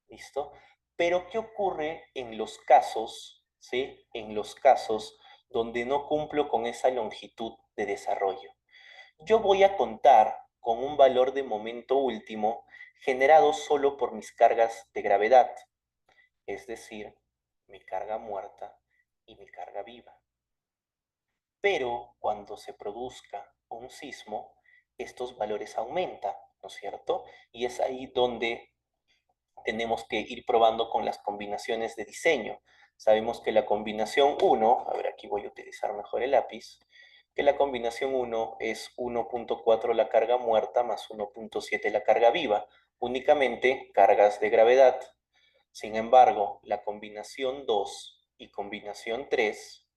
¿Listo? Pero ¿qué ocurre en los casos, ¿sí? En los casos donde no cumplo con esa longitud de desarrollo. Yo voy a contar con un valor de momento último generado solo por mis cargas de gravedad, es decir, mi carga muerta y mi carga viva. Pero cuando se produzca un sismo, estos valores aumentan, ¿no es cierto? Y es ahí donde tenemos que ir probando con las combinaciones de diseño. Sabemos que la combinación 1, a ver, aquí voy a utilizar mejor el lápiz, que la combinación 1 es 1,4 la carga muerta más 1,7 la carga viva, únicamente cargas de gravedad. Sin embargo, la combinación 2 y combinación 3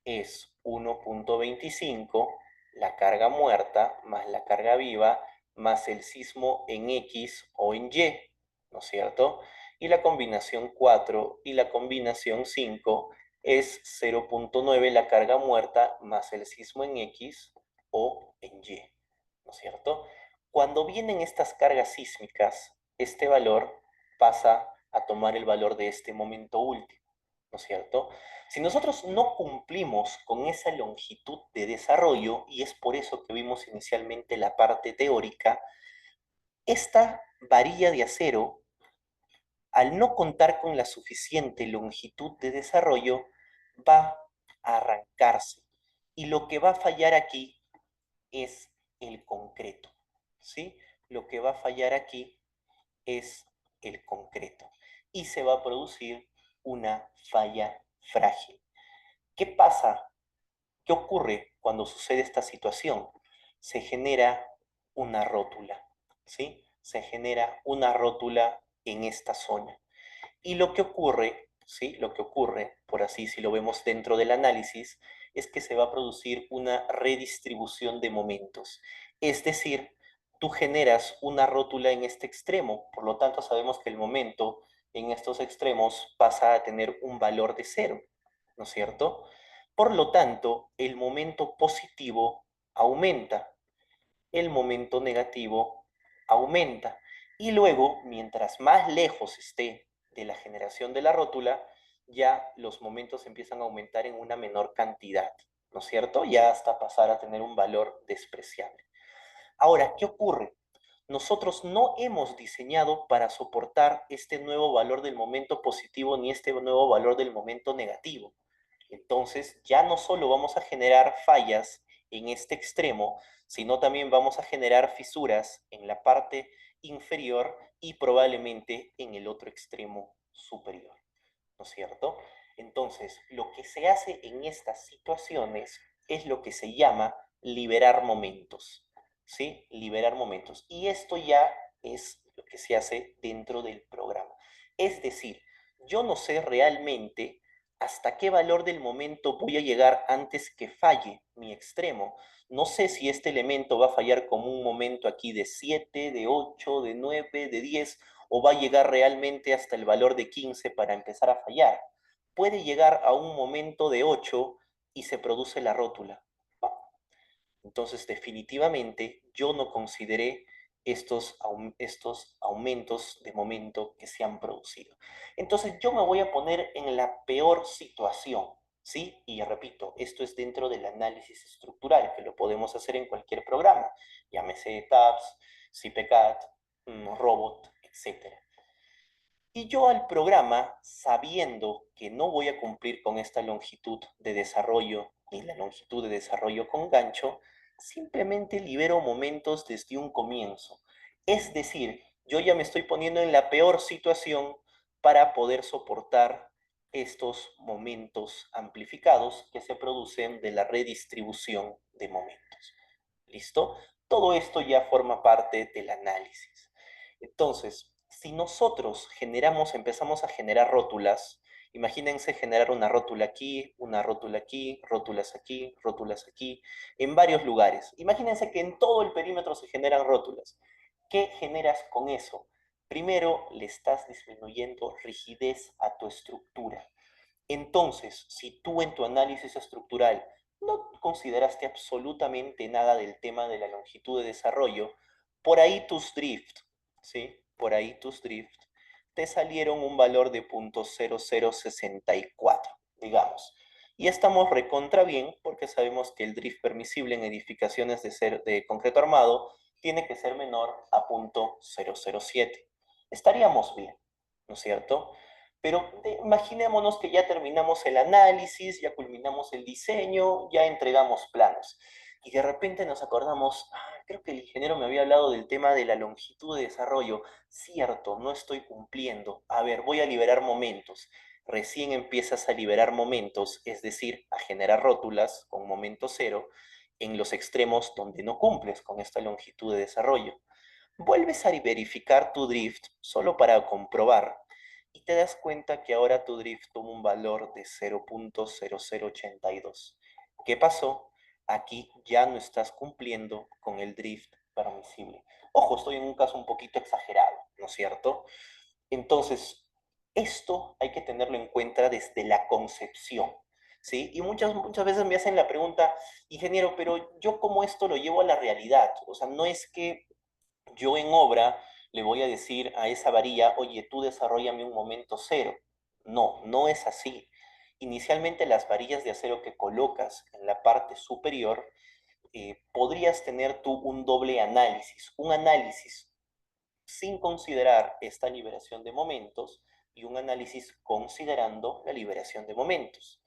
es 1,25 la carga muerta más la carga viva más el sismo en X o en Y, ¿no es cierto? Y la combinación 4 y la combinación 5 es 0,9 la carga muerta más el sismo en X o en Y, ¿no es cierto? Cuando vienen estas cargas sísmicas, este valor pasa a tomar el valor de este momento último, ¿no es cierto? Si nosotros no cumplimos con esa longitud de desarrollo, y es por eso que vimos inicialmente la parte teórica, esta varilla de acero, al no contar con la suficiente longitud de desarrollo, va a arrancarse. Y lo que va a fallar aquí es el concreto, ¿sí? Lo que va a fallar aquí es el concreto y se va a producir una falla frágil. ¿Qué pasa? ¿Qué ocurre cuando sucede esta situación? Se genera una rótula, ¿sí? Se genera una rótula en esta zona. Y lo que ocurre, ¿sí? Lo que ocurre, por así si lo vemos dentro del análisis, es que se va a producir una redistribución de momentos. Es decir, tú generas una rótula en este extremo, por lo tanto sabemos que el momento en estos extremos pasa a tener un valor de cero, ¿no es cierto? Por lo tanto, el momento positivo aumenta, el momento negativo aumenta. Y luego, mientras más lejos esté de la generación de la rótula, ya los momentos empiezan a aumentar en una menor cantidad, ¿no es cierto? Ya hasta pasar a tener un valor despreciable. Ahora, ¿qué ocurre? Nosotros no hemos diseñado para soportar este nuevo valor del momento positivo ni este nuevo valor del momento negativo. Entonces, ya no solo vamos a generar fallas en este extremo, sino también vamos a generar fisuras en la parte inferior y probablemente en el otro extremo superior, ¿no es cierto? Entonces, lo que se hace en estas situaciones es lo que se llama liberar momentos, ¿sí? Liberar momentos. Y esto ya es lo que se hace dentro del programa. Es decir, yo no sé realmente hasta qué valor del momento voy a llegar antes que falle mi extremo. No sé si este elemento va a fallar como un momento aquí de 7, de 8, de 9, de 10, o va a llegar realmente hasta el valor de 15 para empezar a fallar. Puede llegar a un momento de 8 y se produce la rótula. Entonces, definitivamente, yo no consideré estos aumentos de momento que se han producido. Entonces, yo me voy a poner en la peor situación, ¿sí? Y repito, esto es dentro del análisis estructural, que lo podemos hacer en cualquier programa, llámese TABS, CPCAT, Robot, etcétera. Y yo al programa, sabiendo que no voy a cumplir con esta longitud de desarrollo ni la longitud de desarrollo con gancho, simplemente libero momentos desde un comienzo. Es decir, yo ya me estoy poniendo en la peor situación para poder soportar estos momentos amplificados que se producen de la redistribución de momentos. ¿Listo? Todo esto ya forma parte del análisis. Entonces, si nosotros empezamos a generar rótulas, imagínense generar una rótula aquí, rótulas aquí, en varios lugares. Imagínense que en todo el perímetro se generan rótulas. ¿Qué generas con eso? Primero, le estás disminuyendo rigidez a tu estructura. Entonces, si tú en tu análisis estructural no consideraste absolutamente nada del tema de la longitud de desarrollo, por ahí tus drift, ¿sí? Por ahí tus drift te salieron un valor de 0.0064, digamos. Y estamos recontra bien porque sabemos que el drift permisible en edificaciones de concreto armado tiene que ser menor a 0.007. Estaríamos bien, ¿no es cierto? Pero imaginémonos que ya terminamos el análisis, ya culminamos el diseño, ya entregamos planos. Y de repente nos acordamos, creo que el ingeniero me había hablado del tema de la longitud de desarrollo. Cierto, no estoy cumpliendo. A ver, voy a liberar momentos. Recién empiezas a liberar momentos, es decir, a generar rótulas con momento cero en los extremos donde no cumples con esta longitud de desarrollo. Vuelves a verificar tu drift solo para comprobar y te das cuenta que ahora tu drift tuvo un valor de 0.0082. ¿Qué pasó? Aquí ya no estás cumpliendo con el drift permisible. Ojo, estoy en un caso un poquito exagerado, ¿no es cierto? Entonces, esto hay que tenerlo en cuenta desde la concepción, ¿sí? Y muchas veces me hacen la pregunta, ingeniero, pero yo cómo esto lo llevo a la realidad. O sea, no es que yo en obra le voy a decir a esa varilla, oye, tú desarrollame un momento cero. No, no es así. Inicialmente las varillas de acero que colocas en la parte superior, podrías tener tú un doble análisis, un análisis sin considerar esta liberación de momentos y un análisis considerando la liberación de momentos.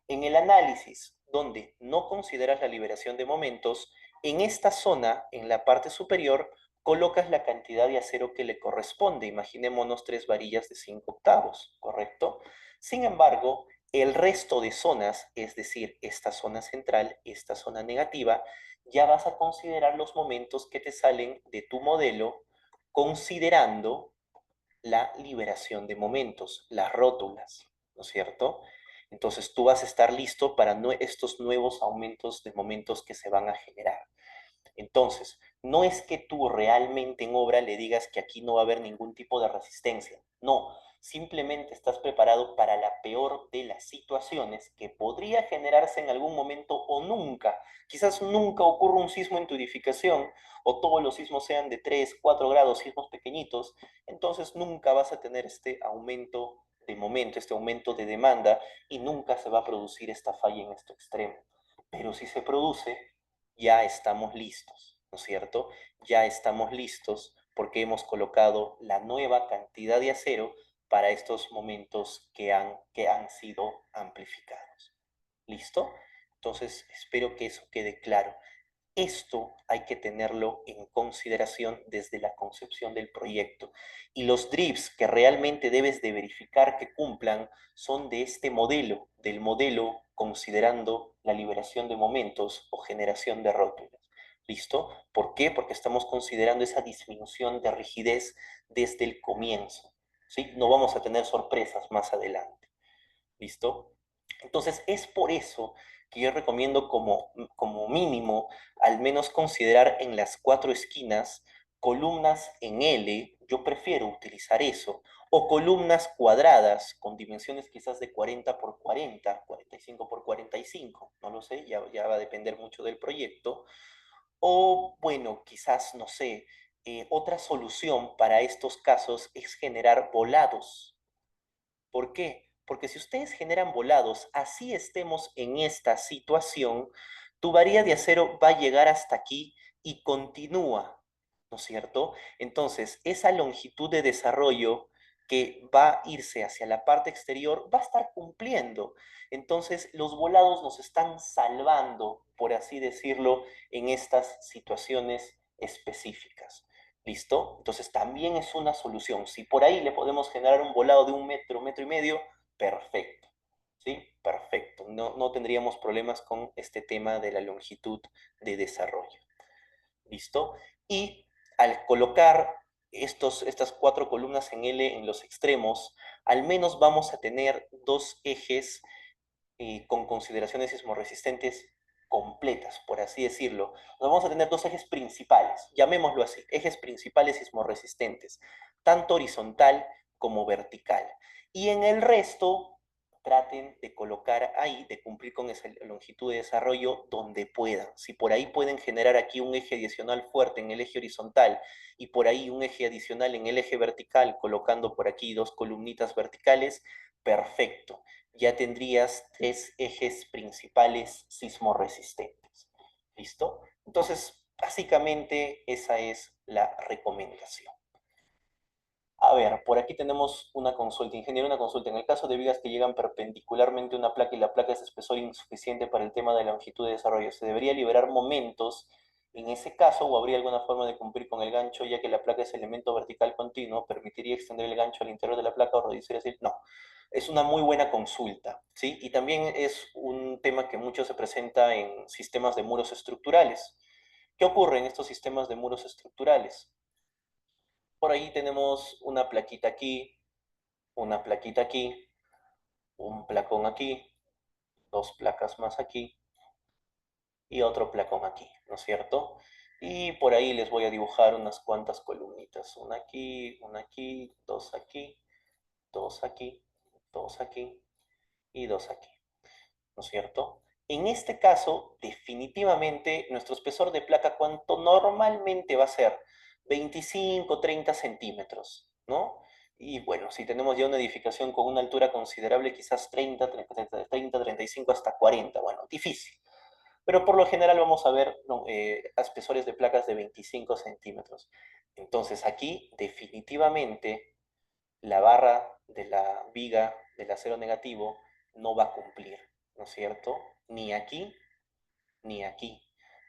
En el análisis, donde no consideras la liberación de momentos, en esta zona, en la parte superior, colocas la cantidad de acero que le corresponde. Imaginémonos 3 varillas de 5 octavos, ¿correcto? Sin embargo, el resto de zonas, es decir, esta zona central, esta zona negativa, ya vas a considerar los momentos que te salen de tu modelo considerando la liberación de momentos, las rótulas, ¿no es cierto? Entonces tú vas a estar listo para estos nuevos aumentos de momentos que se van a generar. Entonces, no es que tú realmente en obra le digas que aquí no va a haber ningún tipo de resistencia. No, simplemente estás preparado para la peor de las situaciones que podría generarse en algún momento o nunca. Quizás nunca ocurra un sismo en tu edificación o todos los sismos sean de 3, 4 grados, sismos pequeñitos. Entonces nunca vas a tener este aumento de momento, este aumento de demanda y nunca se va a producir esta falla en este extremo. Pero si se produce, ya estamos listos, ¿no es cierto? Ya estamos listos porque hemos colocado la nueva cantidad de acero para estos momentos que han sido amplificados. ¿Listo? Entonces, espero que eso quede claro. Esto hay que tenerlo en consideración desde la concepción del proyecto. Y los drips que realmente debes de verificar que cumplan son de este modelo, del modelo considerando la liberación de momentos o generación de rótulas. ¿Listo? ¿Por qué? Porque estamos considerando esa disminución de rigidez desde el comienzo. ¿Sí? No vamos a tener sorpresas más adelante. ¿Listo? Entonces, es por eso que yo recomiendo como mínimo al menos considerar en las 4 esquinas columnas en L, yo prefiero utilizar eso, o columnas cuadradas con dimensiones quizás de 40 por 40, 45 por 45, no lo sé, ya va a depender mucho del proyecto, o bueno, quizás, no sé, otra solución para estos casos es generar volados. ¿Por qué? Porque si ustedes generan volados, así estemos en esta situación, tu varilla de acero va a llegar hasta aquí y continúa, ¿no es cierto? Entonces, esa longitud de desarrollo que va a irse hacia la parte exterior va a estar cumpliendo. Entonces, los volados nos están salvando, por así decirlo, en estas situaciones específicas. ¿Listo? Entonces también es una solución. Si por ahí le podemos generar un volado de 1 metro, 1 metro y medio, perfecto. ¿Sí? Perfecto. No tendríamos problemas con este tema de la longitud de desarrollo. ¿Listo? Y al colocar estas 4 columnas en L en los extremos, al menos vamos a tener 2 ejes con consideraciones sismorresistentes completas, por así decirlo. Nos vamos a tener 2 ejes principales, llamémoslo así, ejes principales sismorresistentes, tanto horizontal como vertical. Y en el resto, traten de colocar ahí, de cumplir con esa longitud de desarrollo donde puedan. Si por ahí pueden generar aquí un eje adicional fuerte en el eje horizontal y por ahí un eje adicional en el eje vertical, colocando por aquí 2 columnitas verticales, perfecto, ya tendrías 3 ejes principales sismorresistentes. ¿Listo? Entonces, básicamente esa es la recomendación. A ver, por aquí tenemos una consulta, ingeniero, una consulta. En el caso de vigas que llegan perpendicularmente a una placa y la placa es de espesor insuficiente para el tema de la longitud de desarrollo, ¿se debería liberar momentos en ese caso o habría alguna forma de cumplir con el gancho ya que la placa es elemento vertical continuo? ¿Permitiría extender el gancho al interior de la placa o reducir así? No, es una muy buena consulta, ¿sí? Y también es un tema que mucho se presenta en sistemas de muros estructurales. ¿Qué ocurre en estos sistemas de muros estructurales? Por ahí tenemos una plaquita aquí, una plaquita aquí, un placón aquí, 2 placas más aquí y otro placón aquí, ¿no es cierto? Y por ahí les voy a dibujar unas cuantas columnitas. Una aquí, 2 aquí, 2 aquí, 2 aquí y 2 aquí, ¿no es cierto? En este caso, definitivamente, nuestro espesor de placa, ¿cuánto normalmente va a ser? 25, 30 centímetros, ¿no? Y bueno, si tenemos ya una edificación con una altura considerable, quizás 30, 30, 35 hasta 40, bueno, difícil. Pero por lo general vamos a ver, ¿no? Espesores de placas de 25 centímetros. Entonces aquí definitivamente la barra de la viga del acero negativo no va a cumplir. ¿no es cierto? Ni aquí ni aquí.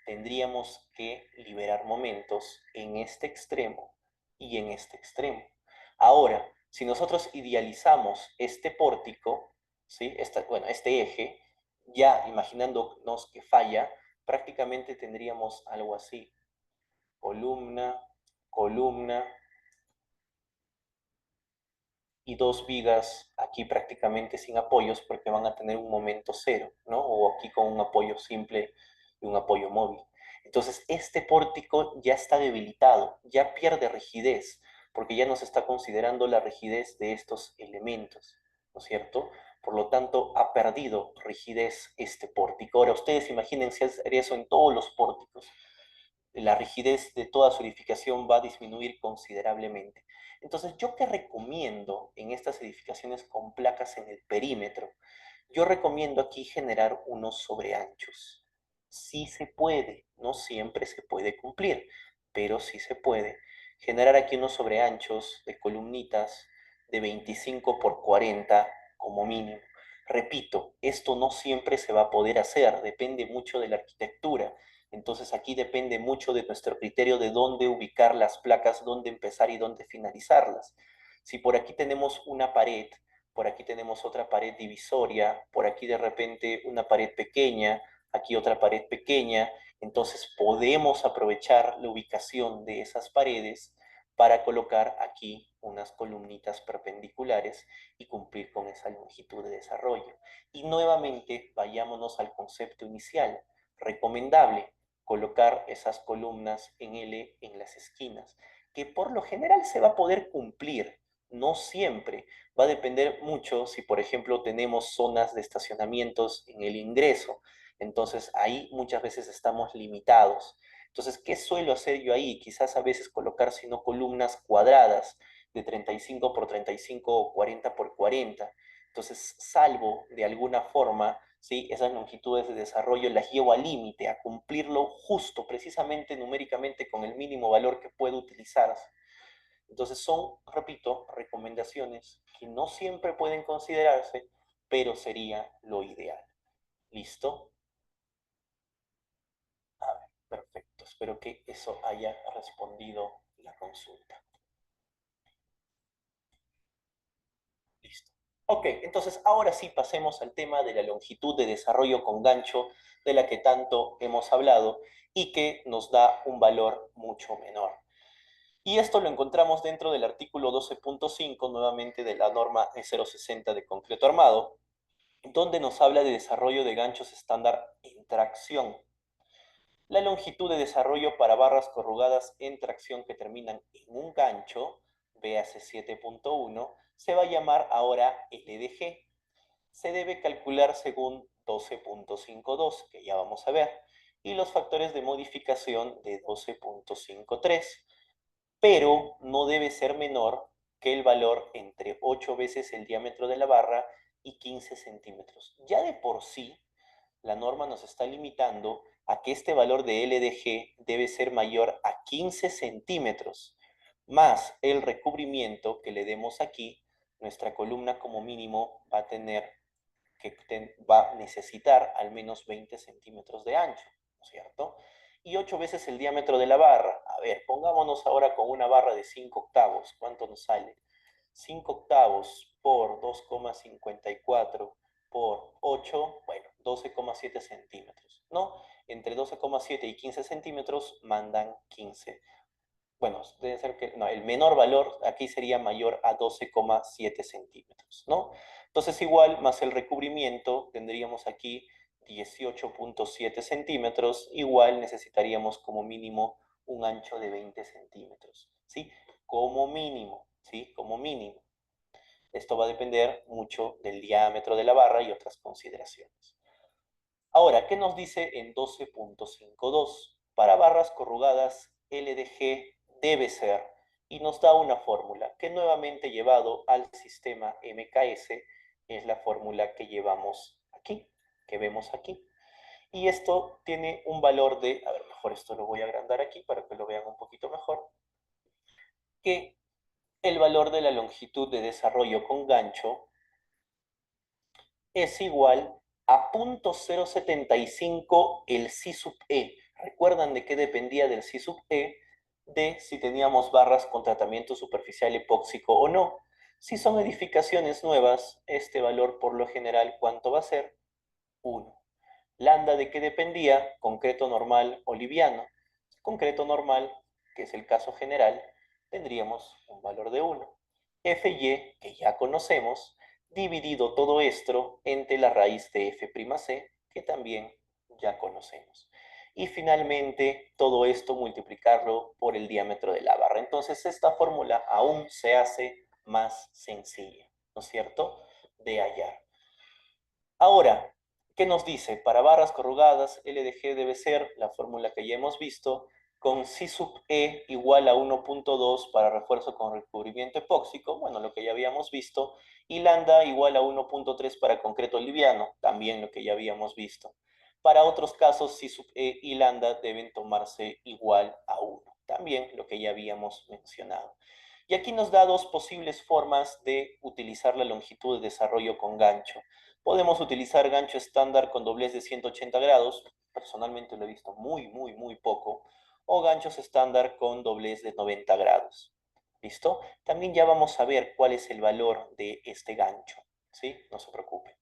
Tendríamos que liberar momentos en este extremo y en este extremo. Ahora, si nosotros idealizamos este pórtico, ¿sí? Bueno, este eje, ya imaginándonos que falla, prácticamente tendríamos algo así. Columna, columna, y dos vigas aquí prácticamente sin apoyos porque van a tener un momento cero, ¿no? O aquí con un apoyo simple y un apoyo móvil. Entonces, este pórtico ya está debilitado, ya pierde rigidez, porque ya no se está considerando la rigidez de estos elementos, ¿no es cierto? Por lo tanto, ha perdido rigidez este pórtico. Ahora, ustedes imagínense hacer eso en todos los pórticos. La rigidez de toda su edificación va a disminuir considerablemente. Entonces, ¿yo qué recomiendo en estas edificaciones con placas en el perímetro? Yo recomiendo aquí generar unos sobreanchos. Sí se puede, no siempre se puede cumplir, pero sí se puede. Generar aquí unos sobreanchos de columnitas de 25 por 40 como mínimo. Repito, esto no siempre se va a poder hacer, depende mucho de la arquitectura. Entonces aquí depende mucho de nuestro criterio de dónde ubicar las placas, dónde empezar y dónde finalizarlas. Si por aquí tenemos una pared, por aquí tenemos otra pared divisoria, por aquí de repente una pared pequeña, aquí otra pared pequeña, entonces podemos aprovechar la ubicación de esas paredes para colocar aquí unas columnitas perpendiculares y cumplir con esa longitud de desarrollo. Y nuevamente vayámonos al concepto inicial. Recomendable colocar esas columnas en L en las esquinas, que por lo general se va a poder cumplir, no siempre. Va a depender mucho si, por ejemplo, tenemos zonas de estacionamientos en el ingreso. Entonces, ahí muchas veces estamos limitados. Entonces, ¿qué suelo hacer yo ahí? Quizás a veces colocar, sino columnas cuadradas de 35 por 35 o 40 por 40. Entonces, salvo de alguna forma, ¿sí? Esas longitudes de desarrollo las llevo al límite, a cumplirlo justo, precisamente numéricamente con el mínimo valor que puedo utilizar. Entonces son, repito, recomendaciones que no siempre pueden considerarse, pero sería lo ideal. ¿Listo? A ver, perfecto. Espero que eso haya respondido la consulta. Listo. Ok, entonces ahora sí pasemos al tema de la longitud de desarrollo con gancho de la que tanto hemos hablado y que nos da un valor mucho menor. Y esto lo encontramos dentro del artículo 12.5, nuevamente de la norma E060 de concreto armado, donde nos habla de desarrollo de ganchos estándar en tracción. La longitud de desarrollo para barras corrugadas en tracción que terminan en un gancho, véase 7.1, se va a llamar ahora LDG. Se debe calcular según 12.52, que ya vamos a ver, y los factores de modificación de 12.53, pero no debe ser menor que el valor entre 8 veces el diámetro de la barra y 15 centímetros. Ya de por sí, la norma nos está limitando a que este valor de LDG debe ser mayor a 15 centímetros, más el recubrimiento que le demos aquí, nuestra columna como mínimo va a tener va a necesitar al menos 20 centímetros de ancho, ¿no es cierto? Y 8 veces el diámetro de la barra. A ver, pongámonos ahora con una barra de 5 octavos. ¿Cuánto nos sale? 5 octavos por 2,54 por 8, bueno, 12,7 centímetros, ¿no? Entre 12,7 y 15 centímetros mandan 15. Bueno, debe ser que no, el menor valor aquí sería mayor a 12,7 centímetros, ¿no? Entonces igual, más el recubrimiento, tendríamos aquí 18,7 centímetros, igual necesitaríamos como mínimo un ancho de 20 centímetros, ¿sí? Como mínimo, ¿sí? Como mínimo. Esto va a depender mucho del diámetro de la barra y otras consideraciones. Ahora, ¿qué nos dice en 12.52? Para barras corrugadas, LDG debe ser, y nos da una fórmula que nuevamente llevado al sistema MKS es la fórmula que llevamos aquí, que vemos aquí. Y esto tiene un valor de, a ver, mejor esto lo voy a agrandar aquí para que lo vean un poquito mejor, que el valor de la longitud de desarrollo con gancho es igual A punto 0,75 el C sub E. ¿Recuerdan de qué dependía del C sub E? De si teníamos barras con tratamiento superficial epóxico o no. Si son edificaciones nuevas, este valor por lo general, ¿cuánto va a ser? 1. Lambda, ¿de qué dependía? Concreto normal o liviano. Concreto normal, que es el caso general, tendríamos un valor de 1. Fy, que ya conocemos, dividido todo esto entre la raíz de F'C, que también ya conocemos. Y finalmente, todo esto multiplicarlo por el diámetro de la barra. Entonces, esta fórmula aún se hace más sencilla, ¿no es cierto?, de hallar. Ahora, ¿qué nos dice? Para barras corrugadas, LDG debe ser la fórmula que ya hemos visto, con C sub E igual a 1,2 para refuerzo con recubrimiento epóxico, bueno, lo que ya habíamos visto, y lambda igual a 1,3 para concreto liviano, también lo que ya habíamos visto. Para otros casos, C sub E y lambda deben tomarse igual a 1, también lo que ya habíamos mencionado. Y aquí nos da dos posibles formas de utilizar la longitud de desarrollo con gancho. Podemos utilizar gancho estándar con doblez de 180 grados, personalmente lo he visto muy poco, o ganchos estándar con doblez de 90 grados. ¿Listo? También ya vamos a ver cuál es el valor de este gancho, ¿sí? No se preocupe.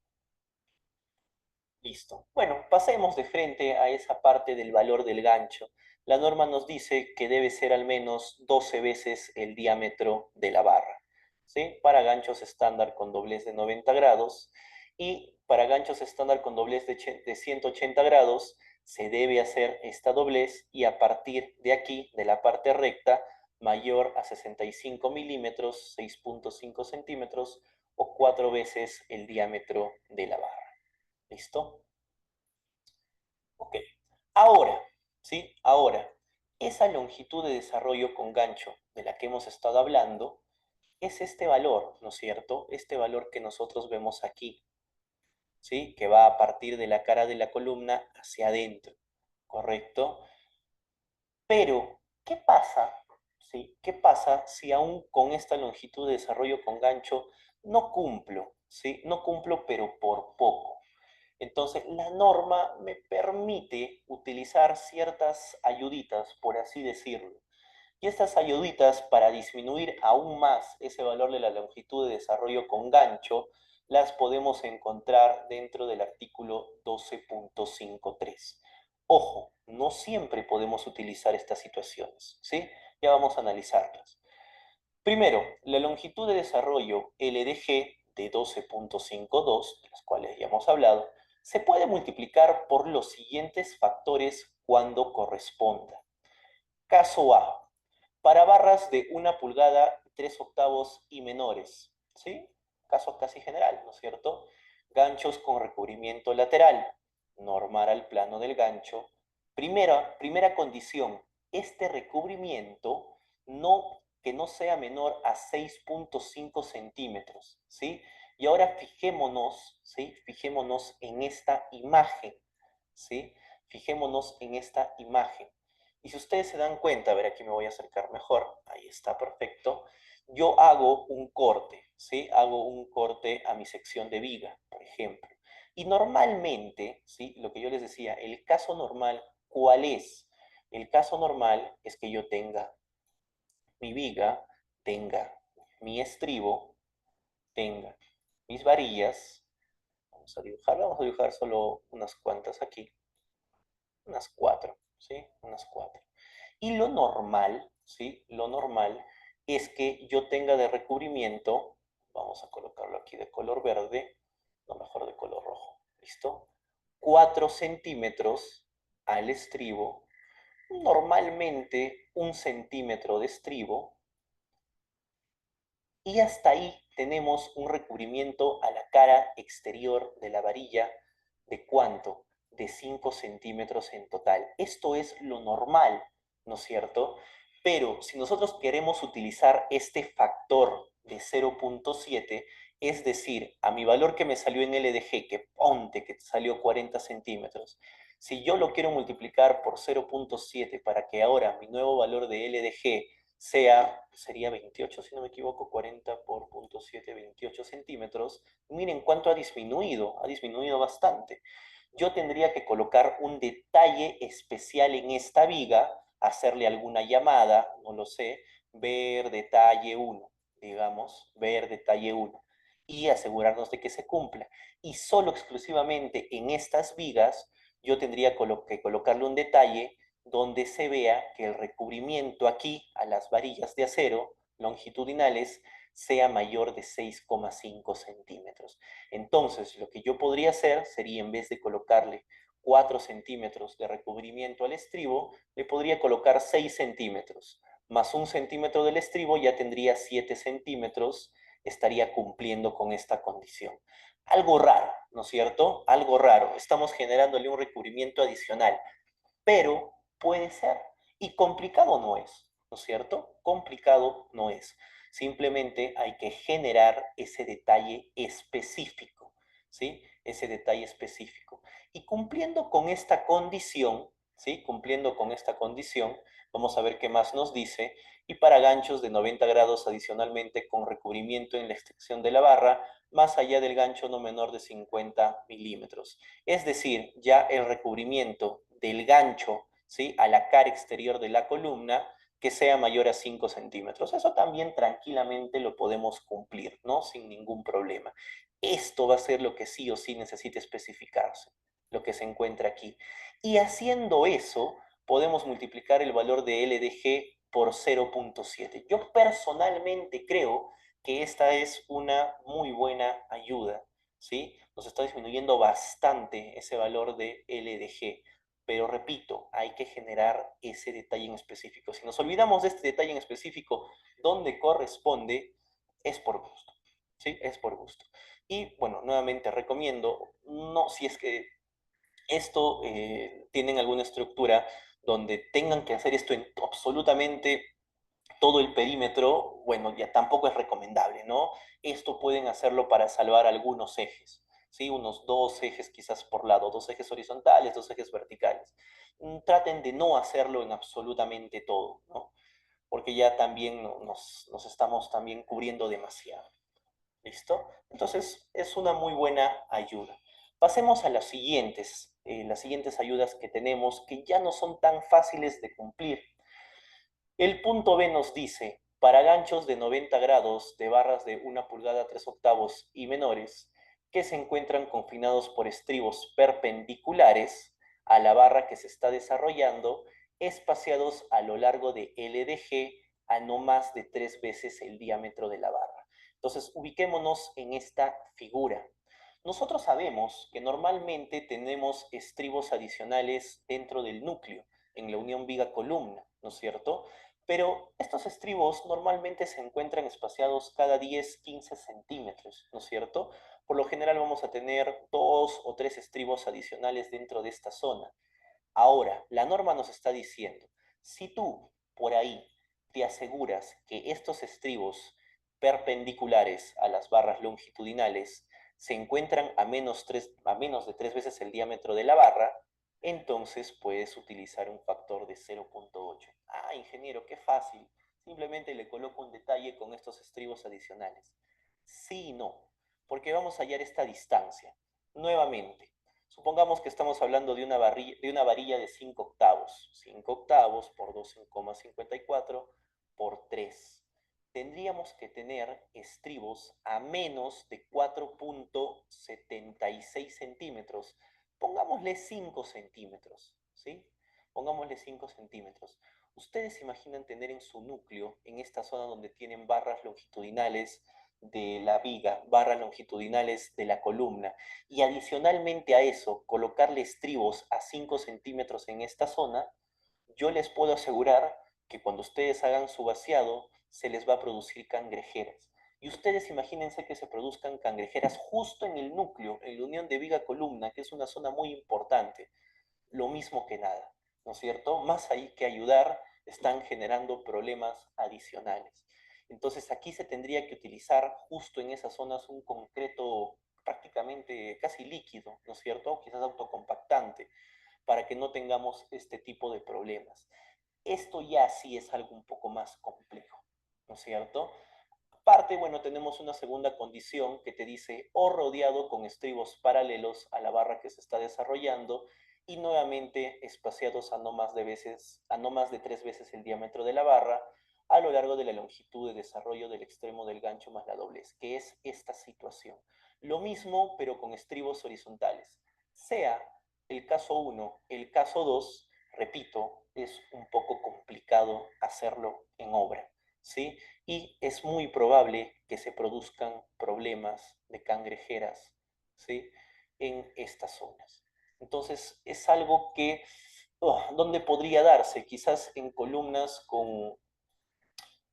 Listo. Bueno, pasemos de frente a esa parte del valor del gancho. La norma nos dice que debe ser al menos 12 veces el diámetro de la barra, ¿sí? Para ganchos estándar con doblez de 90 grados y para ganchos estándar con doblez de 180 grados se debe hacer esta doblez y a partir de aquí, de la parte recta, mayor a 65 milímetros, 6,5 centímetros o 4 veces el diámetro de la barra. ¿Listo? Ok. Ahora, ¿sí? Ahora, esa longitud de desarrollo con gancho de la que hemos estado hablando es este valor, ¿no es cierto? Este valor que nosotros vemos aquí, ¿sí? Que va a partir de la cara de la columna hacia adentro, ¿correcto? Pero, ¿qué pasa? ¿Sí? ¿Qué pasa si aún con esta longitud de desarrollo con gancho no cumplo? ¿Sí? No cumplo, pero por poco. Entonces, la norma me permite utilizar ciertas ayuditas, por así decirlo. Y estas ayuditas, para disminuir aún más ese valor de la longitud de desarrollo con gancho, las podemos encontrar dentro del artículo 12,53. Ojo, no siempre podemos utilizar estas situaciones, ¿sí? Ya vamos a analizarlas. Primero, la longitud de desarrollo LDG de 12,52, de las cuales ya hemos hablado, se puede multiplicar por los siguientes factores cuando corresponda. Caso A, para barras de 1 pulgada, 3 octavos y menores, ¿sí? Caso casi general, ¿no es cierto? Ganchos con recubrimiento lateral, normar al plano del gancho. Primera condición, este recubrimiento que no sea menor a 6,5 centímetros, ¿sí? Y ahora fijémonos, ¿sí? Fijémonos en esta imagen, ¿sí? Fijémonos en esta imagen. Y si ustedes se dan cuenta, a ver, aquí me voy a acercar mejor, ahí está, perfecto. Yo hago un corte, ¿sí? Hago un corte a mi sección de viga, por ejemplo. Y normalmente, ¿sí? Lo que yo les decía, el caso normal, ¿cuál es? El caso normal es que yo tenga mi viga, tenga mi estribo, tenga mis varillas. Vamos a dibujar solo unas cuantas aquí, unas 4, ¿sí? Unas 4. Y lo normal, ¿sí? Lo normal es que yo tenga de recubrimiento, vamos a colocarlo aquí de color verde, no, mejor de color rojo, ¿listo? 4 centímetros al estribo, normalmente 1 centímetro de estribo, y hasta ahí tenemos un recubrimiento a la cara exterior de la varilla de ¿cuánto? De 5 centímetros en total. Esto es lo normal, ¿no es cierto? Pero si nosotros queremos utilizar este factor de 0,7, es decir, a mi valor que me salió en LDG, que ponte que salió 40 centímetros, si yo lo quiero multiplicar por 0,7 para que ahora mi nuevo valor de LDG sería 28, si no me equivoco, 40 por 0.7, 28 centímetros. Miren cuánto ha disminuido bastante. Yo tendría que colocar un detalle especial en esta viga, hacerle alguna llamada, no lo sé, ver detalle 1, digamos, ver detalle 1, y asegurarnos de que se cumpla. Y solo exclusivamente en estas vigas yo tendría que colocarle un detalle donde se vea que el recubrimiento aquí a las varillas de acero longitudinales sea mayor de 6,5 centímetros. Entonces, lo que yo podría hacer sería, en vez de colocarle 4 centímetros de recubrimiento al estribo, le podría colocar 6 centímetros, más 1 centímetro del estribo, ya tendría 7 centímetros, estaría cumpliendo con esta condición. Algo raro, ¿no es cierto? Algo raro. Estamos generándole un recubrimiento adicional, pero puede ser. Y complicado no es, ¿no es cierto? Complicado no es. Simplemente hay que generar ese detalle específico, ¿sí? Ese detalle específico. Y cumpliendo con esta condición, ¿sí? Cumpliendo con esta condición, vamos a ver qué más nos dice. Y para ganchos de 90 grados adicionalmente con recubrimiento en la extensión de la barra, más allá del gancho no menor de 50 milímetros. Es decir, ya el recubrimiento del gancho, ¿sí?, a la cara exterior de la columna, que sea mayor a 5 centímetros. Eso también tranquilamente lo podemos cumplir, ¿no? Sin ningún problema. Esto va a ser lo que sí o sí necesita especificarse, lo que se encuentra aquí. Y haciendo eso, podemos multiplicar el valor de LDG por 0,7. Yo personalmente creo que esta es una muy buena ayuda, ¿sí? Nos está disminuyendo bastante ese valor de LDG. Pero repito, hay que generar ese detalle en específico. Si nos olvidamos de este detalle en específico, donde corresponde, es por gusto, ¿sí? Es por gusto. Y bueno, nuevamente recomiendo, no, si es que esto tienen alguna estructura donde tengan que hacer esto en absolutamente todo el perímetro, bueno, ya tampoco es recomendable, ¿no? Esto pueden hacerlo para salvar algunos ejes, ¿sí? Unos 2 ejes quizás por lado, 2 ejes horizontales, 2 ejes verticales. Traten de no hacerlo en absolutamente todo, ¿no? Porque ya también nos estamos también cubriendo demasiado. ¿Listo? Entonces es una muy buena ayuda. Pasemos a las siguientes ayudas que tenemos, que ya no son tan fáciles de cumplir. El punto B nos dice, para ganchos de 90 grados de barras de 1 pulgada 3 octavos y menores, que se encuentran confinados por estribos perpendiculares a la barra que se está desarrollando, espaciados a lo largo de LDG a no más de 3 veces el diámetro de la barra. Entonces, ubiquémonos en esta figura. Nosotros sabemos que normalmente tenemos estribos adicionales dentro del núcleo, en la unión viga-columna, ¿no es cierto? Pero estos estribos normalmente se encuentran espaciados cada 10-15 centímetros, ¿no es cierto? Por lo general vamos a tener 2 o 3 estribos adicionales dentro de esta zona. Ahora, la norma nos está diciendo, si tú por ahí te aseguras que estos estribos perpendiculares a las barras longitudinales se encuentran a menos de 3 veces el diámetro de la barra, entonces puedes utilizar un factor de 0,8. Ah, ingeniero, qué fácil. Simplemente le coloco un detalle con estos estribos adicionales. Sí y no, porque vamos a hallar esta distancia. Nuevamente, supongamos que estamos hablando de una varilla de 5 octavos. 5 octavos por 2,54 por 3. Tendríamos que tener estribos a menos de 4,76 centímetros. Pongámosle 5 centímetros, ¿sí? Pongámosle 5 centímetros. Ustedes se imaginan tener en su núcleo, en esta zona donde tienen barras longitudinales de la viga, barras longitudinales de la columna, y adicionalmente a eso colocarle estribos a 5 centímetros en esta zona, yo les puedo asegurar que cuando ustedes hagan su vaciado se les va a producir cangrejeras. Y ustedes imagínense que se produzcan cangrejeras justo en el núcleo, en la unión de viga-columna, que es una zona muy importante. Lo mismo que nada, ¿no es cierto? Más ahí que ayudar, están generando problemas adicionales. Entonces aquí se tendría que utilizar justo en esas zonas un concreto prácticamente casi líquido, ¿no es cierto? O quizás autocompactante, para que no tengamos este tipo de problemas. Esto ya sí es algo un poco más complejo. es cierto? Aparte, bueno, tenemos una segunda condición que te dice o rodeado con estribos paralelos a la barra que se está desarrollando y nuevamente espaciados a no más de 3 veces el diámetro de la barra a lo largo de la longitud de desarrollo del extremo del gancho más la doblez, que es esta situación. Lo mismo, pero con estribos horizontales. Sea el caso 1, el caso 2, repito, es un poco complicado hacerlo en obra, ¿sí? Y es muy probable que se produzcan problemas de cangrejeras, ¿sí? En estas zonas. Entonces, es algo que, ¿dónde podría darse? Quizás en columnas con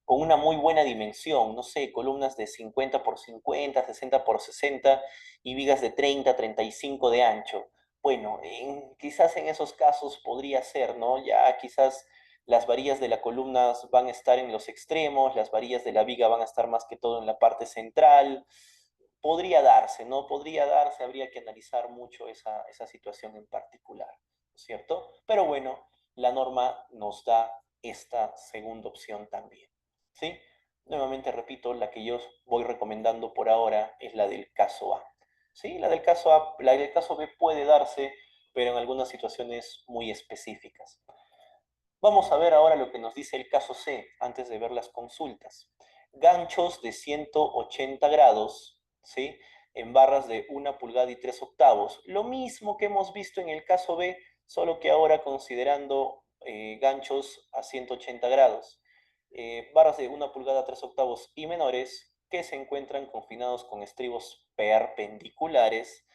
una muy buena dimensión, no sé, columnas de 50 por 50, 60 por 60 y vigas de 30, 35 de ancho. Bueno, quizás en esos casos podría ser, ¿no? Ya quizás las varillas de la columna van a estar en los extremos, las varillas de la viga van a estar más que todo en la parte central. Podría darse, ¿no? Podría darse, habría que analizar mucho esa situación en particular, ¿no es cierto? Pero bueno, la norma nos da esta segunda opción también. ¿Sí? Nuevamente repito, la que yo voy recomendando por ahora es la del caso A. ¿Sí? La del caso B puede darse, pero en algunas situaciones muy específicas. Vamos a ver ahora lo que nos dice el caso C antes de ver las consultas. Ganchos de 180 grados, ¿sí? En barras de 1 pulgada y 3 octavos. Lo mismo que hemos visto en el caso B, solo que ahora considerando ganchos a 180 grados. Barras de 1 pulgada 3 octavos y menores que se encuentran confinados con estribos perpendiculares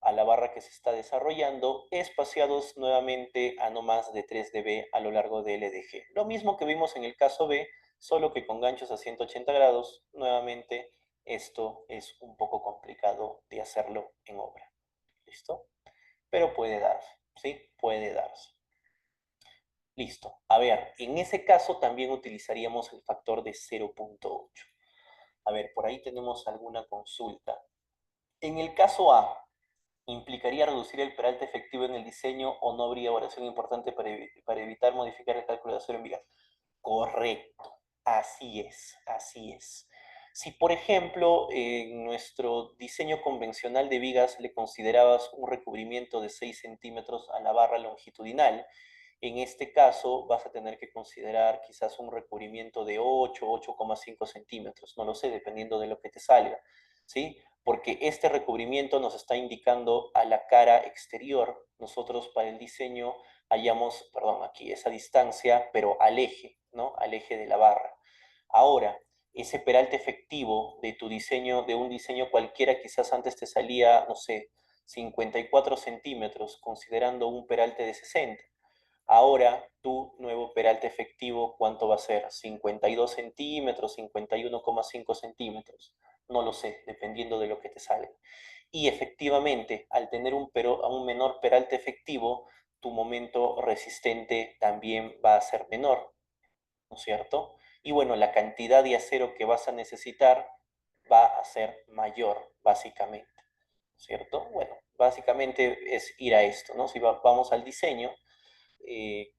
a la barra que se está desarrollando, espaciados nuevamente a no más de 3 dB a lo largo de LDG. Lo mismo que vimos en el caso B, solo que con ganchos a 180 grados, nuevamente esto es un poco complicado de hacerlo en obra. ¿Listo? Pero puede darse, ¿sí? Puede darse. Listo. A ver, en ese caso también utilizaríamos el factor de 0.8. A ver, por ahí tenemos alguna consulta. En el caso A, ¿implicaría reducir el peralte efectivo en el diseño o no habría variación importante para evitar modificar el cálculo de acero en vigas? Correcto, así es, así es. Si, por ejemplo, en nuestro diseño convencional de vigas le considerabas un recubrimiento de 6 centímetros a la barra longitudinal, en este caso vas a tener que considerar quizás un recubrimiento de 8, 8,5 centímetros, no lo sé, dependiendo de lo que te salga, ¿sí? Porque este recubrimiento nos está indicando a la cara exterior. Nosotros para el diseño hallamos, perdón, aquí esa distancia, pero al eje, ¿no? Al eje de la barra. Ahora, ese peralte efectivo de tu diseño, de un diseño cualquiera, quizás antes te salía, no sé, 54 centímetros, considerando un peralte de 60. Ahora, tu nuevo peralte efectivo, ¿cuánto va a ser? 52 centímetros, 51,5 centímetros. No lo sé, dependiendo de lo que te salga. Y efectivamente, al tener un menor peralte efectivo, tu momento resistente también va a ser menor, ¿no es cierto? Y bueno, la cantidad de acero que vas a necesitar va a ser mayor, básicamente, ¿cierto? Bueno, básicamente es ir a esto, ¿no? Si vamos al diseño, eh,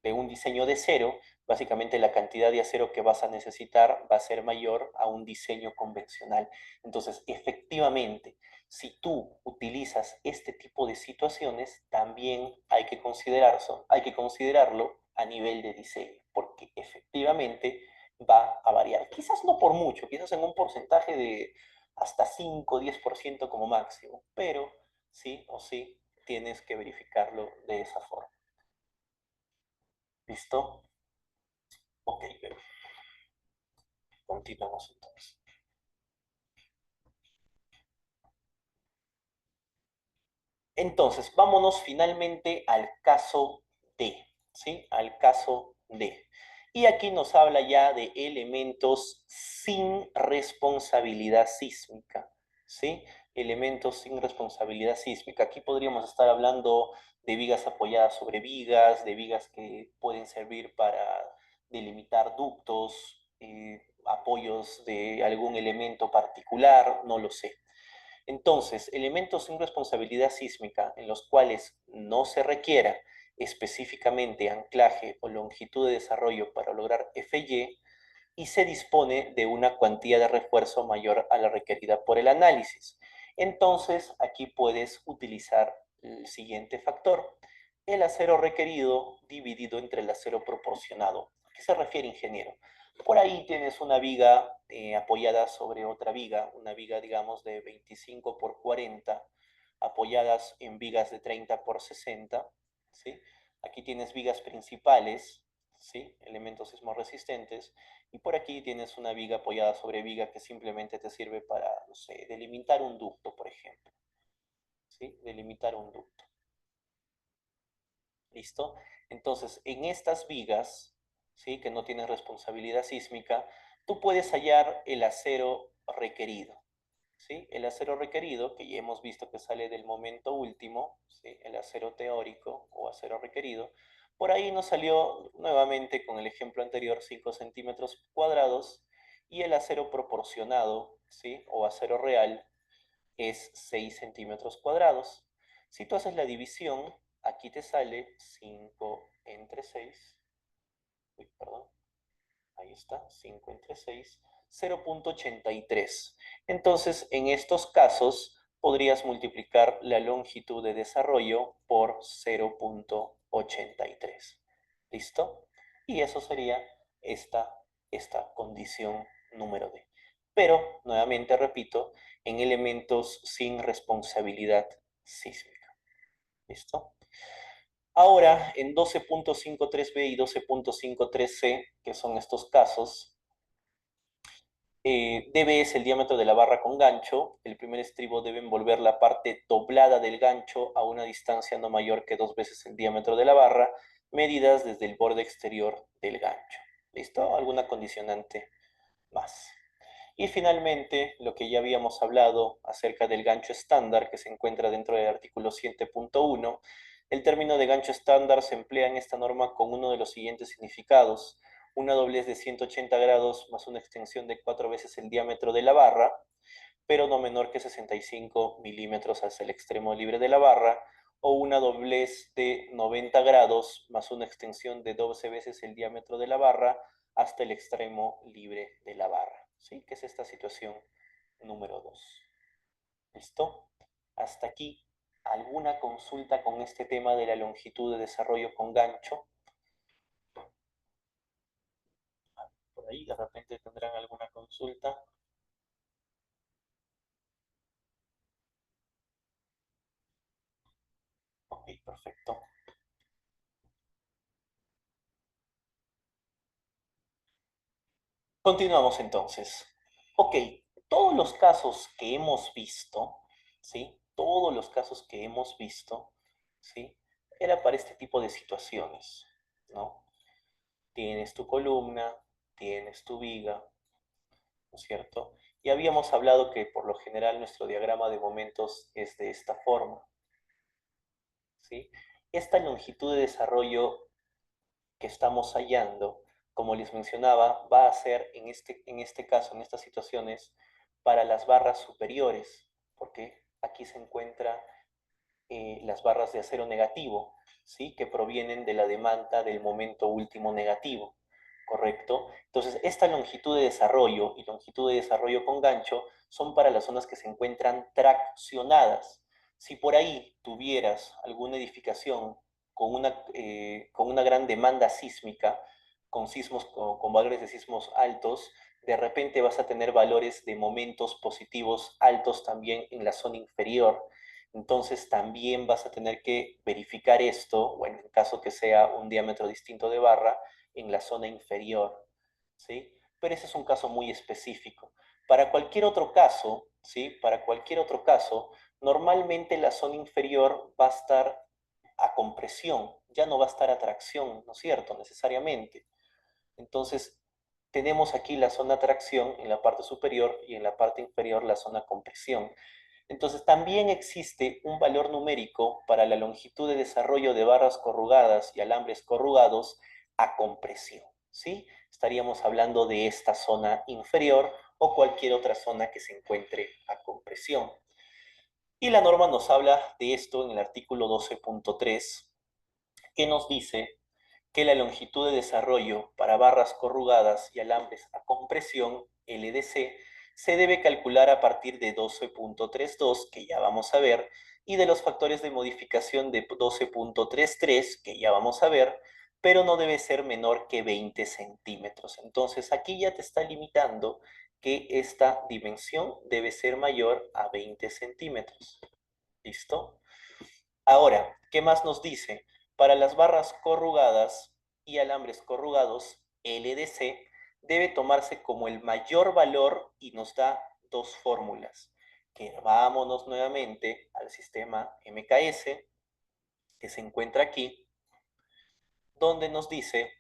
de un diseño de cero, básicamente la cantidad de acero que vas a necesitar va a ser mayor a un diseño convencional. Entonces, efectivamente, si tú utilizas este tipo de situaciones, también hay que considerarlo a nivel de diseño, porque efectivamente va a variar. Quizás no por mucho, quizás en un porcentaje de hasta 5 o 10% como máximo, pero sí o sí tienes que verificarlo de esa forma. ¿Listo? Ok, continuamos entonces. Entonces, vámonos finalmente al caso D, ¿sí? Al caso D. Y aquí nos habla ya de elementos sin responsabilidad sísmica, ¿sí? Elementos sin responsabilidad sísmica. Aquí podríamos estar hablando de vigas apoyadas sobre vigas, de vigas que pueden servir para delimitar ductos, apoyos de algún elemento particular, no lo sé. Entonces, elementos sin responsabilidad sísmica en los cuales no se requiera específicamente anclaje o longitud de desarrollo para lograr FY y se dispone de una cuantía de refuerzo mayor a la requerida por el análisis. Entonces, aquí puedes utilizar el siguiente factor, el acero requerido dividido entre el acero proporcionado. ¿A qué se refiere, ingeniero? Por ahí tienes una viga apoyada sobre otra viga, una viga, digamos, de 25 por 40, apoyadas en vigas de 30 por 60, ¿sí? Aquí tienes vigas principales, ¿sí? Elementos sismorresistentes, y por aquí tienes una viga apoyada sobre viga que simplemente te sirve para, no sé, delimitar un ducto, por ejemplo, ¿sí? Delimitar un ducto. ¿Listo? Entonces, en estas vigas, ¿sí? Que no tienen responsabilidad sísmica, tú puedes hallar el acero requerido, ¿sí? El acero requerido, que ya hemos visto que sale del momento último, ¿sí? El acero teórico o acero requerido. Por ahí nos salió nuevamente con el ejemplo anterior 5 centímetros cuadrados y el acero proporcionado, ¿sí? O acero real es 6 centímetros cuadrados. Si tú haces la división, aquí te sale 5 entre 6. Uy, perdón. Ahí está, 5 entre 6, 0,83. Entonces, en estos casos, podrías multiplicar la longitud de desarrollo por 0,83. ¿Listo? Y eso sería esta, esta condición número D. Pero, nuevamente repito, en elementos sin responsabilidad sísmica. ¿Listo? Ahora, en 12.53b y 12.53c, que son estos casos, DB es el diámetro de la barra con gancho. El primer estribo debe envolver la parte doblada del gancho a una distancia no mayor que 2 veces el diámetro de la barra, medidas desde el borde exterior del gancho. ¿Listo? ¿Alguna condicionante más? Y finalmente, lo que ya habíamos hablado acerca del gancho estándar que se encuentra dentro del artículo 7.1, el término de gancho estándar se emplea en esta norma con uno de los siguientes significados: una doblez de 180 grados más una extensión de 4 veces el diámetro de la barra, pero no menor que 65 milímetros hacia el extremo libre de la barra, o una doblez de 90 grados más una extensión de 12 veces el diámetro de la barra hasta el extremo libre de la barra. ¿Sí? Que es esta situación número 2. ¿Listo? Hasta aquí. ¿Alguna consulta con este tema de la longitud de desarrollo con gancho? Por ahí de repente tendrán alguna consulta. Ok, perfecto. Continuamos entonces. Ok, todos los casos que hemos visto, ¿sí? Todos los casos que hemos visto, ¿sí? Era para este tipo de situaciones, ¿no? Tienes tu columna, tienes tu viga, ¿no es cierto? Y habíamos hablado que por lo general nuestro diagrama de momentos es de esta forma, ¿sí? Esta longitud de desarrollo que estamos hallando, como les mencionaba, va a ser en este caso, en estas situaciones, para las barras superiores, porque aquí se encuentran las barras de acero negativo, ¿sí? Que provienen de la demanda del momento último negativo, ¿correcto? Entonces, esta longitud de desarrollo y longitud de desarrollo con gancho son para las zonas que se encuentran traccionadas. Si por ahí tuvieras alguna edificación con una gran demanda sísmica, con sismos, con valores de sismos altos, de repente vas a tener valores de momentos positivos altos también en la zona inferior. Entonces también vas a tener que verificar esto, bueno, en caso que sea un diámetro distinto de barra, en la zona inferior, ¿sí? Pero ese es un caso muy específico. Para cualquier otro caso, ¿sí? Para cualquier otro caso, normalmente la zona inferior va a estar a compresión, ya no va a estar a tracción, ¿no es cierto? Necesariamente. Entonces, tenemos aquí la zona tracción en la parte superior y en la parte inferior la zona compresión. Entonces, también existe un valor numérico para la longitud de desarrollo de barras corrugadas y alambres corrugados a compresión, ¿sí? Estaríamos hablando de esta zona inferior o cualquier otra zona que se encuentre a compresión. Y la norma nos habla de esto en el artículo 12.3, que nos dice que la longitud de desarrollo para barras corrugadas y alambres a compresión, LDC, se debe calcular a partir de 12.32, que ya vamos a ver, y de los factores de modificación de 12.33, que ya vamos a ver, pero no debe ser menor que 20 centímetros. Entonces aquí ya te está limitando que esta dimensión debe ser mayor a 20 centímetros. ¿Listo? Ahora, ¿qué más nos dice? Para las barras corrugadas y alambres corrugados, LDC debe tomarse como el mayor valor y nos da dos fórmulas. Que vámonos nuevamente al sistema MKS, que se encuentra aquí, donde nos dice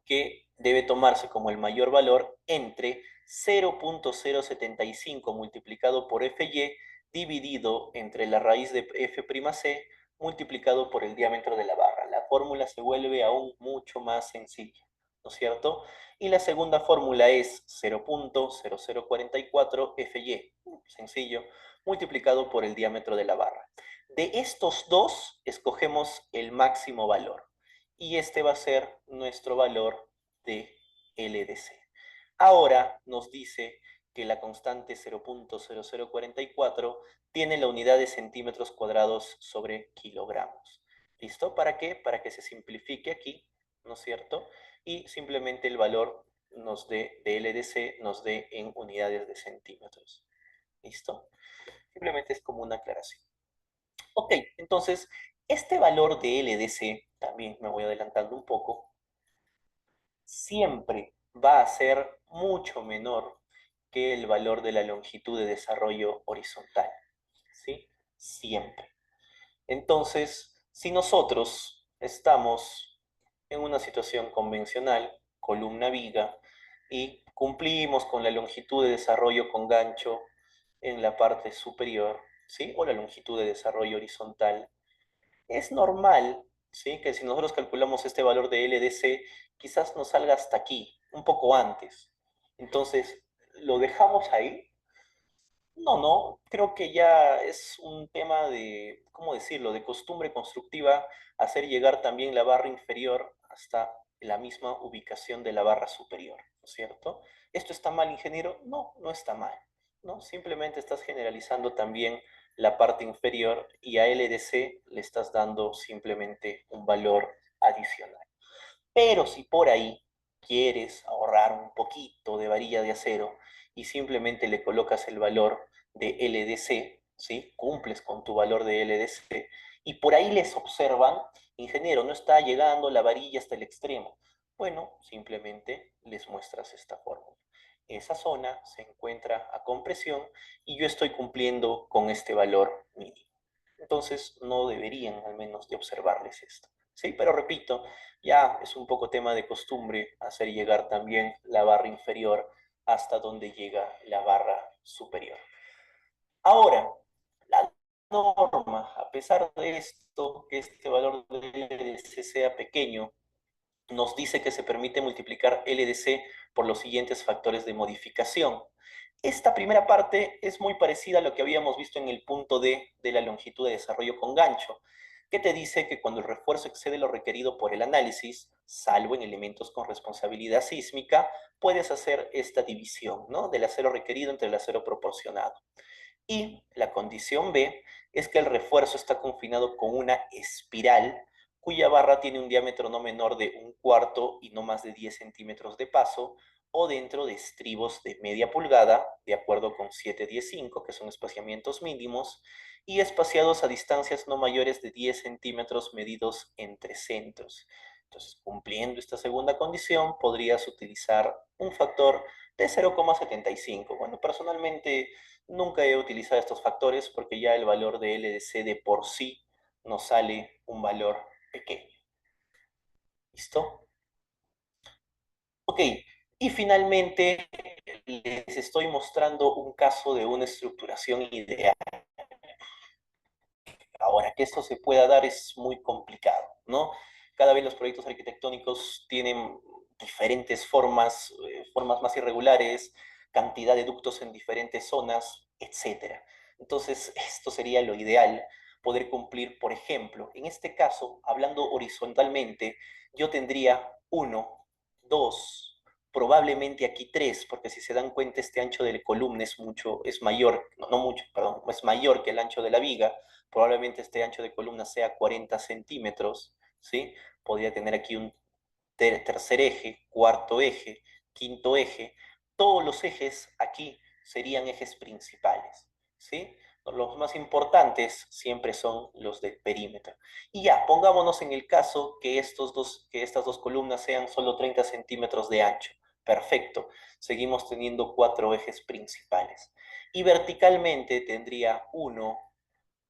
que debe tomarse como el mayor valor entre 0.075 multiplicado por Fy dividido entre la raíz de F'C multiplicado por el diámetro de la barra. La fórmula se vuelve aún mucho más sencilla, ¿no es cierto? Y la segunda fórmula es 0.0044 Fy, sencillo, multiplicado por el diámetro de la barra. De estos dos, escogemos el máximo valor y este va a ser nuestro valor de LDC. Ahora nos dice que la constante 0.0044 tiene la unidad de centímetros cuadrados sobre kilogramos. ¿Listo? ¿Para qué? Para que se simplifique aquí, ¿no es cierto? Y simplemente el valor de LDC nos dé en unidades de centímetros. ¿Listo? Simplemente es como una aclaración. Ok, entonces, este valor de LDC, también me voy adelantando un poco, siempre va a ser mucho menor que el valor de la longitud de desarrollo horizontal. ¿Sí? Siempre. Entonces, si nosotros estamos en una situación convencional, columna viga, y cumplimos con la longitud de desarrollo con gancho en la parte superior, ¿sí? O la longitud de desarrollo horizontal, es normal, ¿sí? Que si nosotros calculamos este valor de LDC, quizás nos salga hasta aquí, un poco antes. Entonces, ¿lo dejamos ahí? No, creo que ya es un tema de, ¿cómo decirlo?, de costumbre constructiva hacer llegar también la barra inferior hasta la misma ubicación de la barra superior, ¿no es cierto? ¿Esto está mal, ingeniero? No, no está mal, ¿no? Simplemente estás generalizando también la parte inferior y a LDC le estás dando simplemente un valor adicional. Pero si por ahí quieres ahorrar un poquito de varilla de acero y simplemente le colocas el valor de LDC, ¿sí? Cumples con tu valor de LDC y por ahí les observan, ingeniero, no está llegando la varilla hasta el extremo. Bueno, simplemente les muestras esta fórmula. Esa zona se encuentra a compresión y yo estoy cumpliendo con este valor mínimo. Entonces no deberían al menos de observarles esto. Sí, pero repito, ya es un poco tema de costumbre hacer llegar también la barra inferior hasta donde llega la barra superior. Ahora, la norma, a pesar de esto, que este valor de LDC sea pequeño, nos dice que se permite multiplicar LDC por los siguientes factores de modificación. Esta primera parte es muy parecida a lo que habíamos visto en el punto D de la longitud de desarrollo con gancho, que te dice que cuando el refuerzo excede lo requerido por el análisis, salvo en elementos con responsabilidad sísmica, puedes hacer esta división, ¿no? Del acero requerido entre el acero proporcionado. Y la condición B es que el refuerzo está confinado con una espiral cuya barra tiene un diámetro no menor de 1/4 y no más de 10 centímetros de paso, o dentro de estribos de media pulgada, de acuerdo con 715, que son espaciamientos mínimos, y espaciados a distancias no mayores de 10 centímetros medidos entre centros. Entonces, cumpliendo esta segunda condición, podrías utilizar un factor de 0,75. Bueno, personalmente nunca he utilizado estos factores porque ya el valor de LDC de por sí nos sale un valor pequeño. ¿Listo? Ok, y finalmente les estoy mostrando un caso de una estructuración ideal. Ahora, que esto se pueda dar es muy complicado, ¿no? Cada vez los proyectos arquitectónicos tienen diferentes formas, formas más irregulares, cantidad de ductos en diferentes zonas, etcétera. Entonces, esto sería lo ideal, poder cumplir, por ejemplo, en este caso, hablando horizontalmente, yo tendría 1, 2, probablemente aquí 3, porque si se dan cuenta este ancho de la columna es mayor, no mucho, perdón, es mayor que el ancho de la viga, probablemente este ancho de columna sea 40 centímetros, ¿sí? Podría tener aquí un tercer eje, cuarto eje, quinto eje. Todos los ejes aquí serían ejes principales, ¿sí? Los más importantes siempre son los del perímetro. Y ya, pongámonos en el caso que estas dos columnas sean solo 30 centímetros de ancho. Perfecto. Seguimos teniendo cuatro ejes principales. Y verticalmente tendría uno,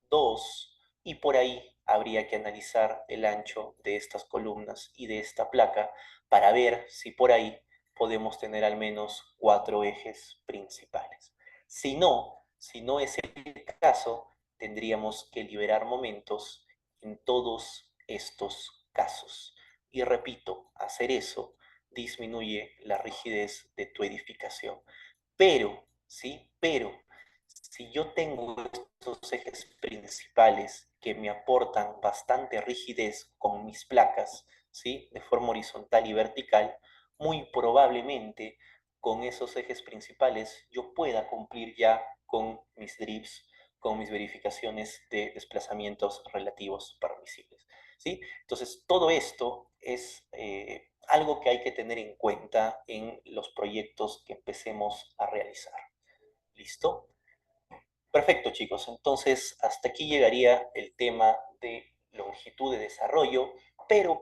dos, y por ahí habría que analizar el ancho de estas columnas y de esta placa para ver si por ahí podemos tener al menos cuatro ejes principales. Si no es el caso, tendríamos que liberar momentos en todos estos casos. Y repito, hacer eso disminuye la rigidez de tu edificación. Pero, ¿sí? Pero, si yo tengo estos ejes principales que me aportan bastante rigidez con mis placas, ¿sí? De forma horizontal y vertical, muy probablemente con esos ejes principales yo pueda cumplir ya con mis drips, con mis verificaciones de desplazamientos relativos permisibles, ¿sí? Entonces, todo esto es algo que hay que tener en cuenta en los proyectos que empecemos a realizar. ¿Listo? Perfecto, chicos. Entonces, hasta aquí llegaría el tema de longitud de desarrollo, pero,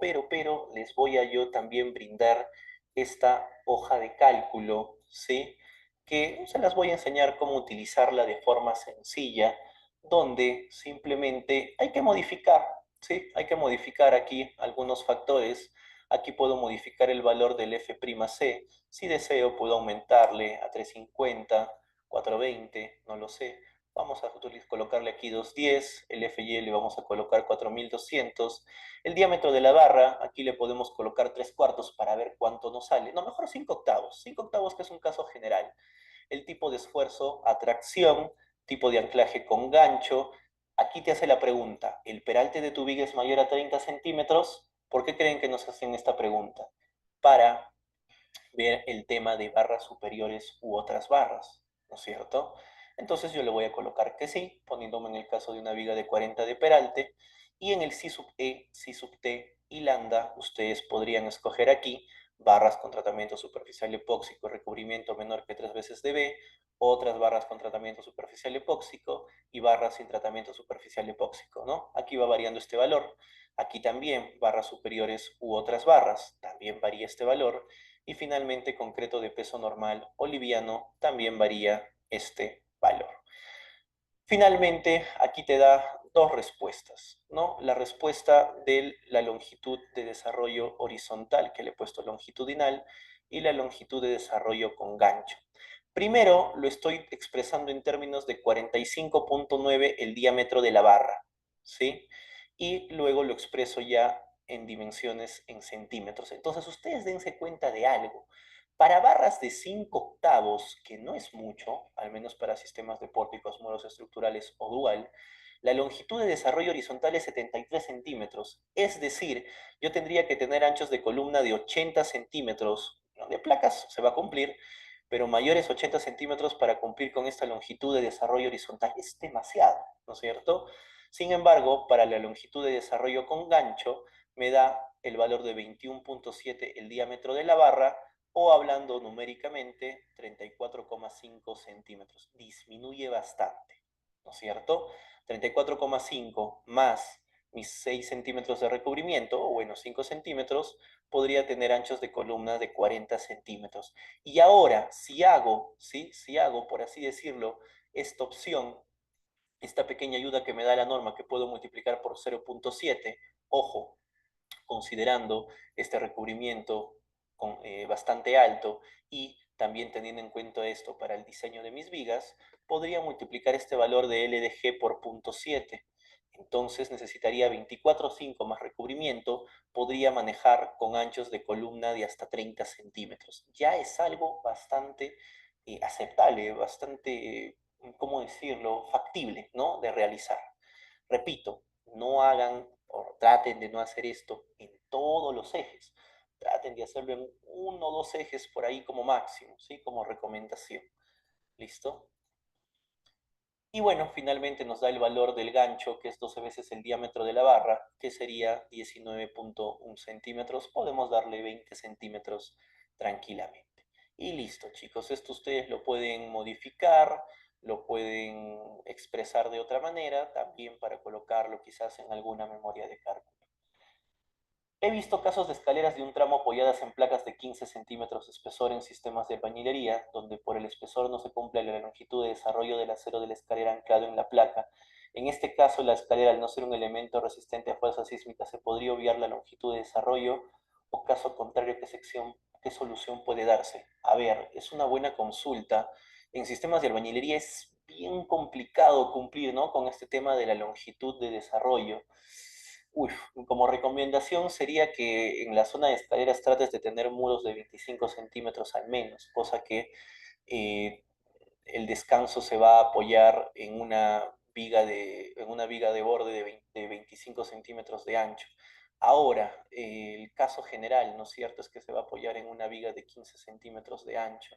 les voy a yo también brindar esta hoja de cálculo, ¿sí? Que se las voy a enseñar cómo utilizarla de forma sencilla, donde simplemente hay que modificar, ¿sí? Hay que modificar aquí algunos factores. Aquí puedo modificar el valor del F'C. Si deseo, puedo aumentarle a 350, 420, no lo sé. Vamos a colocarle aquí 210, el FY le vamos a colocar 4200. El diámetro de la barra, aquí le podemos colocar 3 cuartos para ver cuánto nos sale. No, mejor 5 octavos. 5 octavos que es un caso general. El tipo de esfuerzo, atracción, tipo de anclaje con gancho. Aquí te hace la pregunta, ¿el peralte de tu viga es mayor a 30 centímetros? ¿Por qué creen que nos hacen esta pregunta? Para ver el tema de barras superiores u otras barras, ¿no es cierto? Entonces yo le voy a colocar que sí, poniéndome en el caso de una viga de 40 de peralte, y en el C sub E, C sub T y lambda, ustedes podrían escoger aquí barras con tratamiento superficial epóxico, recubrimiento menor que 3 veces de B, otras barras con tratamiento superficial epóxico y barras sin tratamiento superficial epóxico, ¿no? Aquí va variando este valor. Aquí también barras superiores u otras barras, también varía este valor. Y finalmente, concreto de peso normal o liviano, también varía este valor. Finalmente, aquí te da dos respuestas, ¿no? La respuesta de la longitud de desarrollo horizontal, que le he puesto longitudinal, y la longitud de desarrollo con gancho. Primero, lo estoy expresando en términos de 45.9 el diámetro de la barra, ¿sí? Y luego lo expreso ya en dimensiones en centímetros. Entonces, ustedes dense cuenta de algo. Para barras de 5 octavos, que no es mucho, al menos para sistemas de pórticos, muros estructurales o dual, la longitud de desarrollo horizontal es 73 centímetros. Es decir, yo tendría que tener anchos de columna de 80 centímetros. ¿No? De placas se va a cumplir, pero mayores 80 centímetros para cumplir con esta longitud de desarrollo horizontal es demasiado, ¿no es cierto? Sin embargo, para la longitud de desarrollo con gancho, me da el valor de 21.7 el diámetro de la barra, o hablando numéricamente, 34,5 centímetros. Disminuye bastante, ¿no es cierto? 34,5 más mis 6 centímetros de recubrimiento, o bueno, 5 centímetros, podría tener anchos de columna de 40 centímetros. Y ahora, si hago, ¿sí? Si hago, por así decirlo, esta opción, esta pequeña ayuda que me da la norma, que puedo multiplicar por 0.7, ojo, considerando este recubrimiento bastante alto y también teniendo en cuenta esto para el diseño de mis vigas, podría multiplicar este valor de LDG por 0.7. Entonces necesitaría 24,5 más recubrimiento, podría manejar con anchos de columna de hasta 30 centímetros. Ya es algo bastante aceptable, bastante, ¿cómo decirlo?, factible, ¿no?, de realizar. Repito, no hagan o traten de no hacer esto en todos los ejes. Traten de hacerlo en uno o dos ejes por ahí como máximo, ¿sí? Como recomendación. ¿Listo? Y bueno, finalmente nos da el valor del gancho, que es 12 veces el diámetro de la barra, que sería 19,1 centímetros. Podemos darle 20 centímetros tranquilamente. Y listo, chicos. Esto ustedes lo pueden modificar, lo pueden expresar de otra manera, también para colocarlo quizás en alguna memoria de cálculo. He visto casos de escaleras de un tramo apoyadas en placas de 15 centímetros de espesor en sistemas de albañilería, donde por el espesor no se cumple la longitud de desarrollo del acero de la escalera anclado en la placa. En este caso, la escalera, al no ser un elemento resistente a fuerzas sísmicas, se podría obviar la longitud de desarrollo, o caso contrario, ¿qué solución puede darse? A ver, es una buena consulta. En sistemas de albañilería es bien complicado cumplir, ¿no?, con este tema de la longitud de desarrollo. Uf, como recomendación sería que en la zona de escaleras trates de tener muros de 25 centímetros al menos, cosa que eh, el descanso se va a apoyar en una viga de borde de 25 centímetros de ancho. Ahora, el caso general, ¿no es cierto?, es que se va a apoyar en una viga de 15 centímetros de ancho.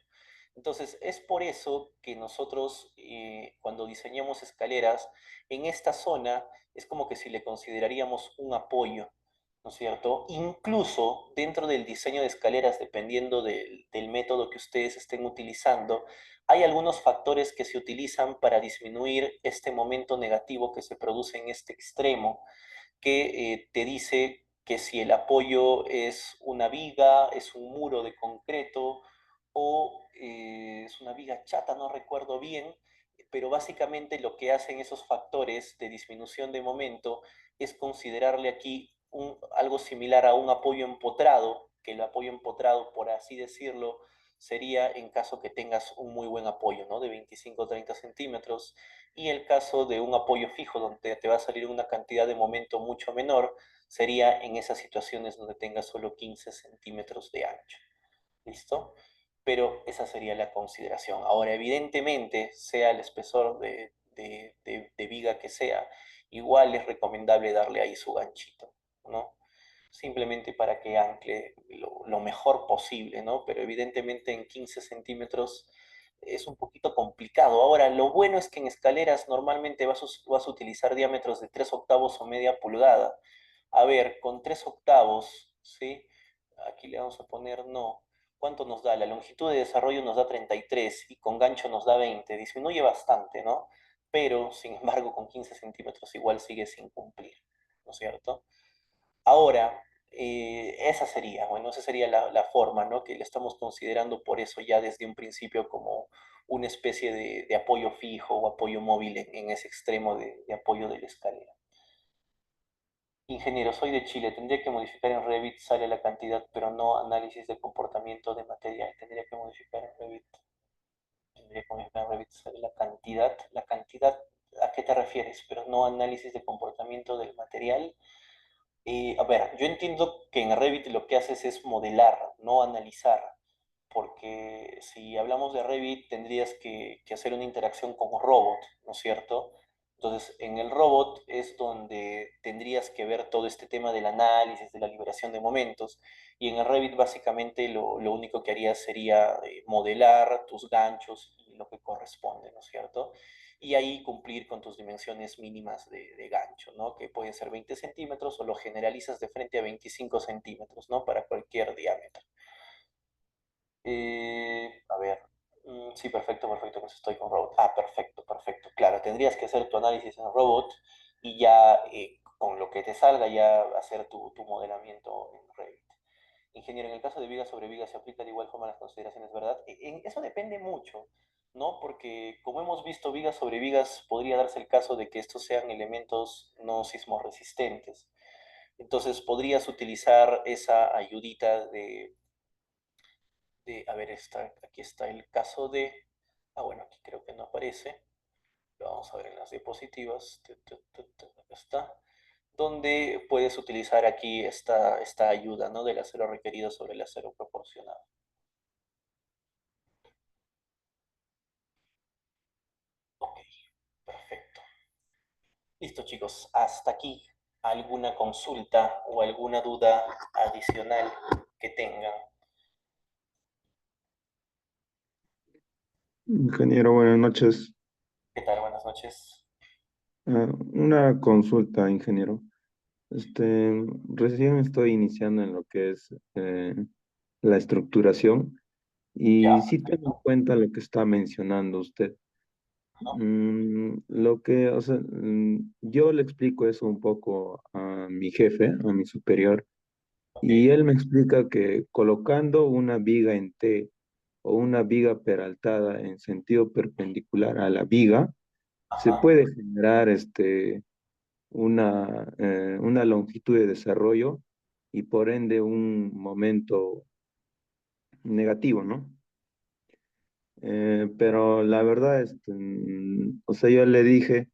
Entonces, es por eso que nosotros, cuando diseñamos escaleras, en esta zona es como que si le consideraríamos un apoyo, ¿no es cierto? Incluso dentro del diseño de escaleras, dependiendo del método que ustedes estén utilizando, hay algunos factores que se utilizan para disminuir este momento negativo que se produce en este extremo, que te dice que si el apoyo es una viga, es un muro de concreto o es una viga chata, no recuerdo bien, pero básicamente lo que hacen esos factores de disminución de momento es considerarle aquí algo similar a un apoyo empotrado, que el apoyo empotrado, por así decirlo, sería en caso que tengas un muy buen apoyo, ¿no?, de 25 o 30 centímetros, y el caso de un apoyo fijo, donde te va a salir una cantidad de momento mucho menor, sería en esas situaciones donde tengas solo 15 centímetros de ancho. ¿Listo? Pero esa sería la consideración. Ahora, evidentemente, sea el espesor de viga que sea, igual es recomendable darle ahí su ganchito, ¿no? Simplemente para que ancle lo mejor posible, ¿no? Pero evidentemente en 15 centímetros es un poquito complicado. Ahora, lo bueno es que en escaleras normalmente vas a utilizar diámetros de 3 octavos o media pulgada. A ver, con 3 octavos, ¿sí? Aquí le vamos a poner no. ¿Cuánto nos da? La longitud de desarrollo nos da 33 y con gancho nos da 20. Disminuye bastante, ¿no? Pero, sin embargo, con 15 centímetros igual sigue sin cumplir, ¿no es cierto? Ahora, esa sería la forma, ¿no?, que le estamos considerando por eso ya desde un principio como una especie de apoyo fijo o apoyo móvil en ese extremo de apoyo de la escalera. Ingeniero, soy de Chile. Tendría que modificar en Revit, sale la cantidad, pero no análisis de comportamiento de material. Tendría que modificar en Revit. Tendría que modificar en Revit, sale la cantidad. La cantidad, ¿a qué te refieres? Pero no análisis de comportamiento del material. A ver, yo entiendo que en Revit lo que haces es modelar, no analizar, porque si hablamos de Revit tendrías que hacer una interacción con un robot, ¿no es cierto? Entonces, en el robot es donde tendrías que ver todo este tema del análisis, de la liberación de momentos, y en el Revit básicamente lo único que harías sería modelar tus ganchos y lo que corresponde, ¿no es cierto? Y ahí cumplir con tus dimensiones mínimas de gancho, ¿no?, que pueden ser 20 centímetros o lo generalizas de frente a 25 centímetros, ¿no?, para cualquier diámetro. A ver, sí, perfecto, perfecto, pues estoy con robot. Ah, perfecto, perfecto. Claro, tendrías que hacer tu análisis en robot y ya con lo que te salga ya hacer tu modelamiento en Revit. Ingeniero, en el caso de viga sobre viga se aplica de igual forma las consideraciones, ¿verdad? Eso depende mucho, ¿no? Porque como hemos visto, vigas sobre vigas podría darse el caso de que estos sean elementos no sismorresistentes. Entonces podrías utilizar esa ayudita a ver, aquí está el caso de, bueno, aquí creo que no aparece, lo vamos a ver en las diapositivas, acá está, donde puedes utilizar aquí esta ayuda, ¿no?, del acero requerido sobre el acero proporcionado. Ok, perfecto. Listo, chicos, hasta aquí. ¿Alguna consulta o alguna duda adicional que tengan? Ingeniero, buenas noches. ¿Qué tal? Buenas noches. Una consulta, ingeniero. Recién estoy iniciando en lo que es la estructuración Ya, y sí tengo en perfecto. cuenta lo que está mencionando usted. Ajá. O sea, yo le explico eso un poco a mi jefe, a mi superior, Ok. y él me explica que colocando una viga en T o una viga peraltada en sentido perpendicular a la viga, se Ajá. puede generar una longitud de desarrollo y por ende un momento negativo, ¿no? Pero la verdad, o sea, yo le dije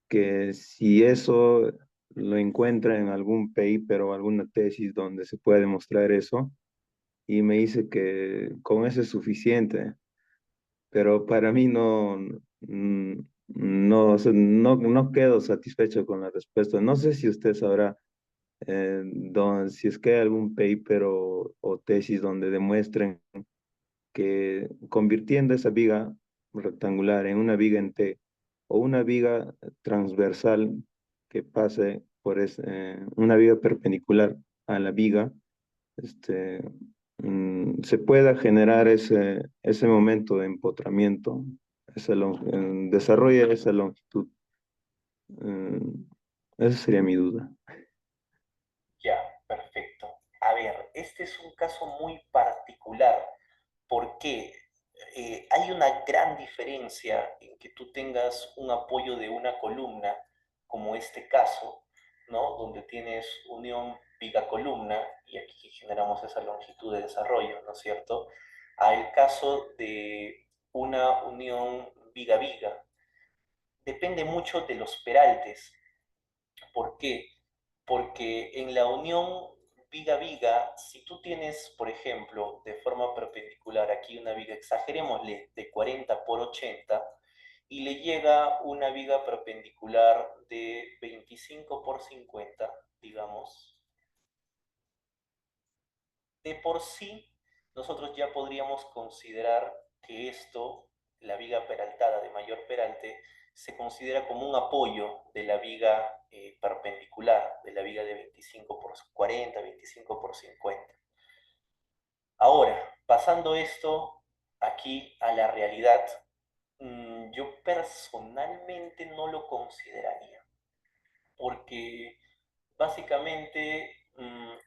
que si eso lo encuentra en algún paper o alguna tesis donde se puede demostrar eso, y me dice que con eso es suficiente, pero para mí no, o sea, no quedo satisfecho con la respuesta. No sé si usted sabrá si es que hay algún paper o tesis donde demuestren que convirtiendo esa viga rectangular en una viga en T o una viga transversal que pase por una viga perpendicular a la viga, este, se pueda generar ese momento de empotramiento, desarrolla esa longitud. Mm, Esa sería mi duda. Ya, perfecto. A ver, este es un caso muy particular porque hay una gran diferencia en que tú tengas un apoyo de una columna, como este caso, ¿no? Donde tienes unión viga-columna y aquí generamos esa longitud de desarrollo, ¿no es cierto? A el caso de una unión viga-viga. Depende mucho de los peraltes. ¿Por qué? Porque en la unión viga-viga, si tú tienes, por ejemplo, de forma perpendicular aquí una viga, exagerémosle, de 40 por 80, y le llega una viga perpendicular de 25 por 50, digamos, de por sí nosotros ya podríamos considerar que esto, la viga peraltada de mayor peralte, se considera como un apoyo de la viga perpendicular, de la viga de 25 por 40, 25 por 50. Ahora, pasando esto aquí a la realidad, yo personalmente no lo consideraría, porque básicamente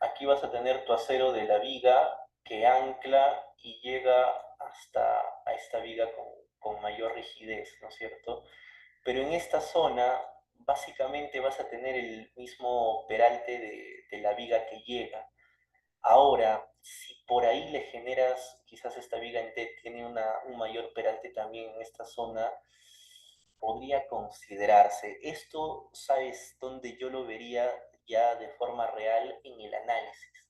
aquí vas a tener tu acero de la viga que ancla y llega hasta a esta viga con mayor rigidez, ¿no es cierto? Pero en esta zona básicamente vas a tener el mismo peralte de la viga que llega. Ahora, si por ahí le generas, quizás esta viga en T tiene un mayor peralte también en esta zona, podría considerarse. Esto, ¿sabes dónde yo lo vería ya de forma real? En el análisis.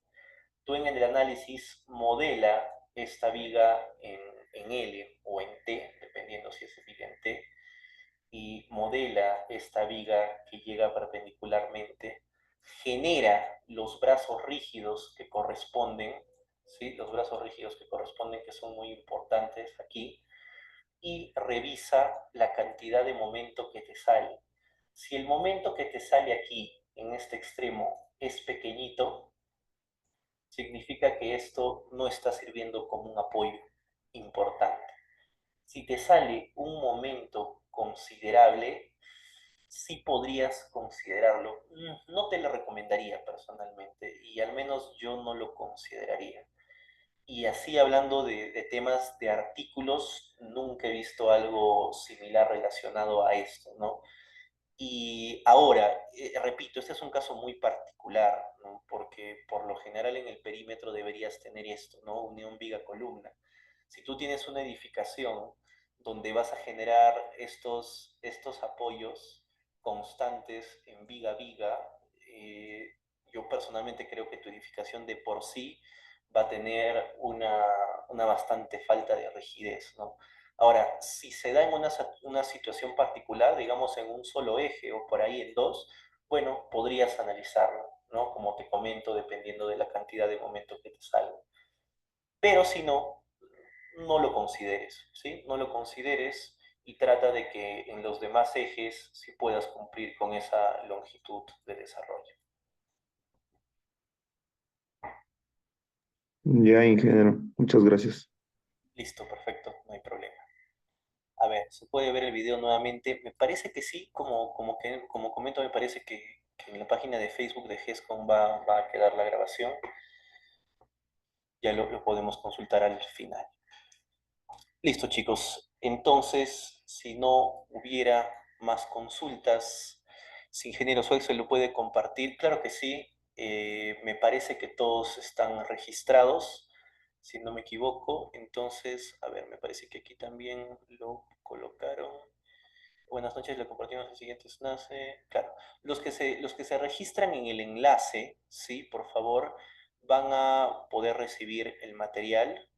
Tú en el análisis modela esta viga en L o en T, dependiendo si es viga en T, y modela esta viga que llega perpendicularmente, genera los brazos rígidos que corresponden, ¿sí? Los brazos rígidos que corresponden, que son muy importantes aquí, y revisa la cantidad de momento que te sale. Si el momento que te sale aquí, en este extremo, es pequeñito, significa que esto no está sirviendo como un apoyo importante. Si te sale un momento considerable, sí podrías considerarlo. No te lo recomendaría personalmente y al menos yo no lo consideraría. Y así hablando de temas de artículos, nunca he visto algo similar relacionado a esto, ¿no? Y ahora, repito, este es un caso muy particular, ¿no? Porque por lo general en el perímetro deberías tener esto, ¿no? Unión viga-columna. Si tú tienes una edificación donde vas a generar estos apoyos constantes en viga-viga, yo personalmente creo que tu edificación de por sí va a tener una bastante falta de rigidez, ¿no? Ahora, si se da en una situación particular, digamos en un solo eje o por ahí en dos, bueno, podrías analizarlo, ¿no? Como te comento, dependiendo de la cantidad de momentos que te salgan. Pero si no, no lo consideres, ¿sí? No lo consideres y trata de que en los demás ejes sí puedas cumplir con esa longitud de desarrollo. Ya, ingeniero, muchas gracias. Listo, perfecto, no hay problema. A ver, ¿se puede ver el video nuevamente? Me parece que sí, como comento, me parece que en la página de Facebook de GESCOM va a quedar la grabación. Ya lo podemos consultar al final. Listo, chicos. Entonces, si no hubiera más consultas, si ingeniero Suez se lo puede compartir, claro que sí. Me parece que todos están registrados, si no me equivoco. Entonces, a ver, me parece que aquí también lo colocaron. Buenas noches, le compartimos el siguiente enlace. Claro, los que se registran en el enlace, sí, por favor, van a poder recibir el material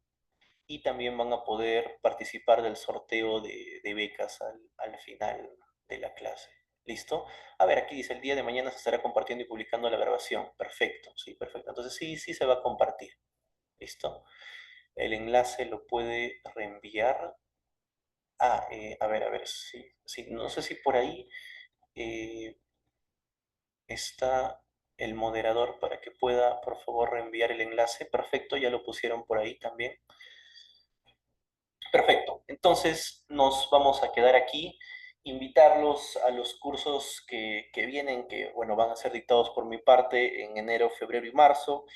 y también van a poder participar del sorteo de becas al final de la clase. ¿Listo? A ver, aquí dice, el día de mañana se estará compartiendo y publicando la grabación. Perfecto, sí, perfecto. Entonces sí se va a compartir. ¿Listo? El enlace lo puede reenviar. A ver, sí, sí, no sé si por ahí eh, está el moderador para que pueda, por favor, reenviar el enlace. Perfecto, ya lo pusieron por ahí también. Perfecto. Entonces nos vamos a quedar aquí, invitarlos a los cursos que vienen, que bueno, van a ser dictados por mi parte en enero, febrero y marzo.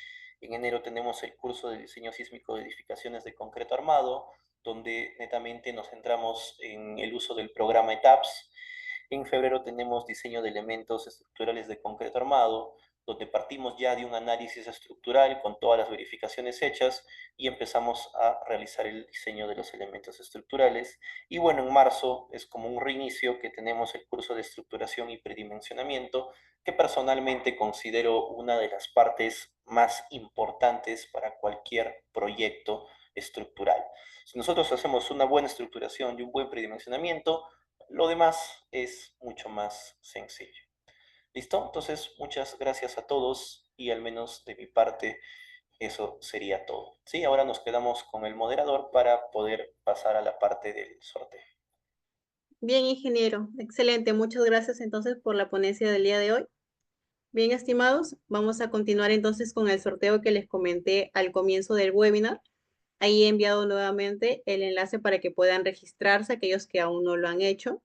En enero tenemos el curso de diseño sísmico de edificaciones de concreto armado, donde netamente nos centramos en el uso del programa ETAPS. En febrero tenemos diseño de elementos estructurales de concreto armado, donde partimos ya de un análisis estructural con todas las verificaciones hechas y empezamos a realizar el diseño de los elementos estructurales. Y bueno, en marzo es como un reinicio que tenemos el curso de estructuración y predimensionamiento, que personalmente considero una de las partes más importantes para cualquier proyecto estructural. Si nosotros hacemos una buena estructuración y un buen predimensionamiento, lo demás es mucho más sencillo. ¿Listo? Entonces, muchas gracias a todos y al menos de mi parte eso sería todo. ¿Sí? Ahora nos quedamos con el moderador para poder pasar a la parte del sorteo. Bien, ingeniero. Excelente. Muchas gracias entonces por la ponencia del día de hoy. Bien, estimados, vamos a continuar entonces con el sorteo que les comenté al comienzo del webinar. Ahí he enviado nuevamente el enlace para que puedan registrarse aquellos que aún no lo han hecho.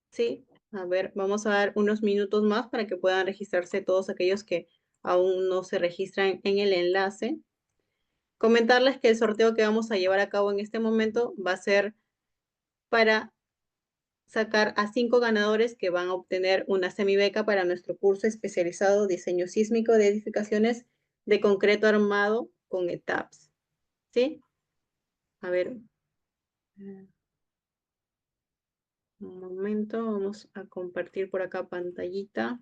Sí, a ver, vamos a dar unos minutos más para que puedan registrarse todos aquellos que aún no se registran en el enlace. Comentarles que el sorteo que vamos a llevar a cabo en este momento va a ser para sacar a 5 ganadores que van a obtener una semibeca para nuestro curso especializado Diseño Sísmico de Edificaciones de Concreto Armado con ETAPS. ¿Sí? A ver. Un momento, vamos a compartir por acá pantallita.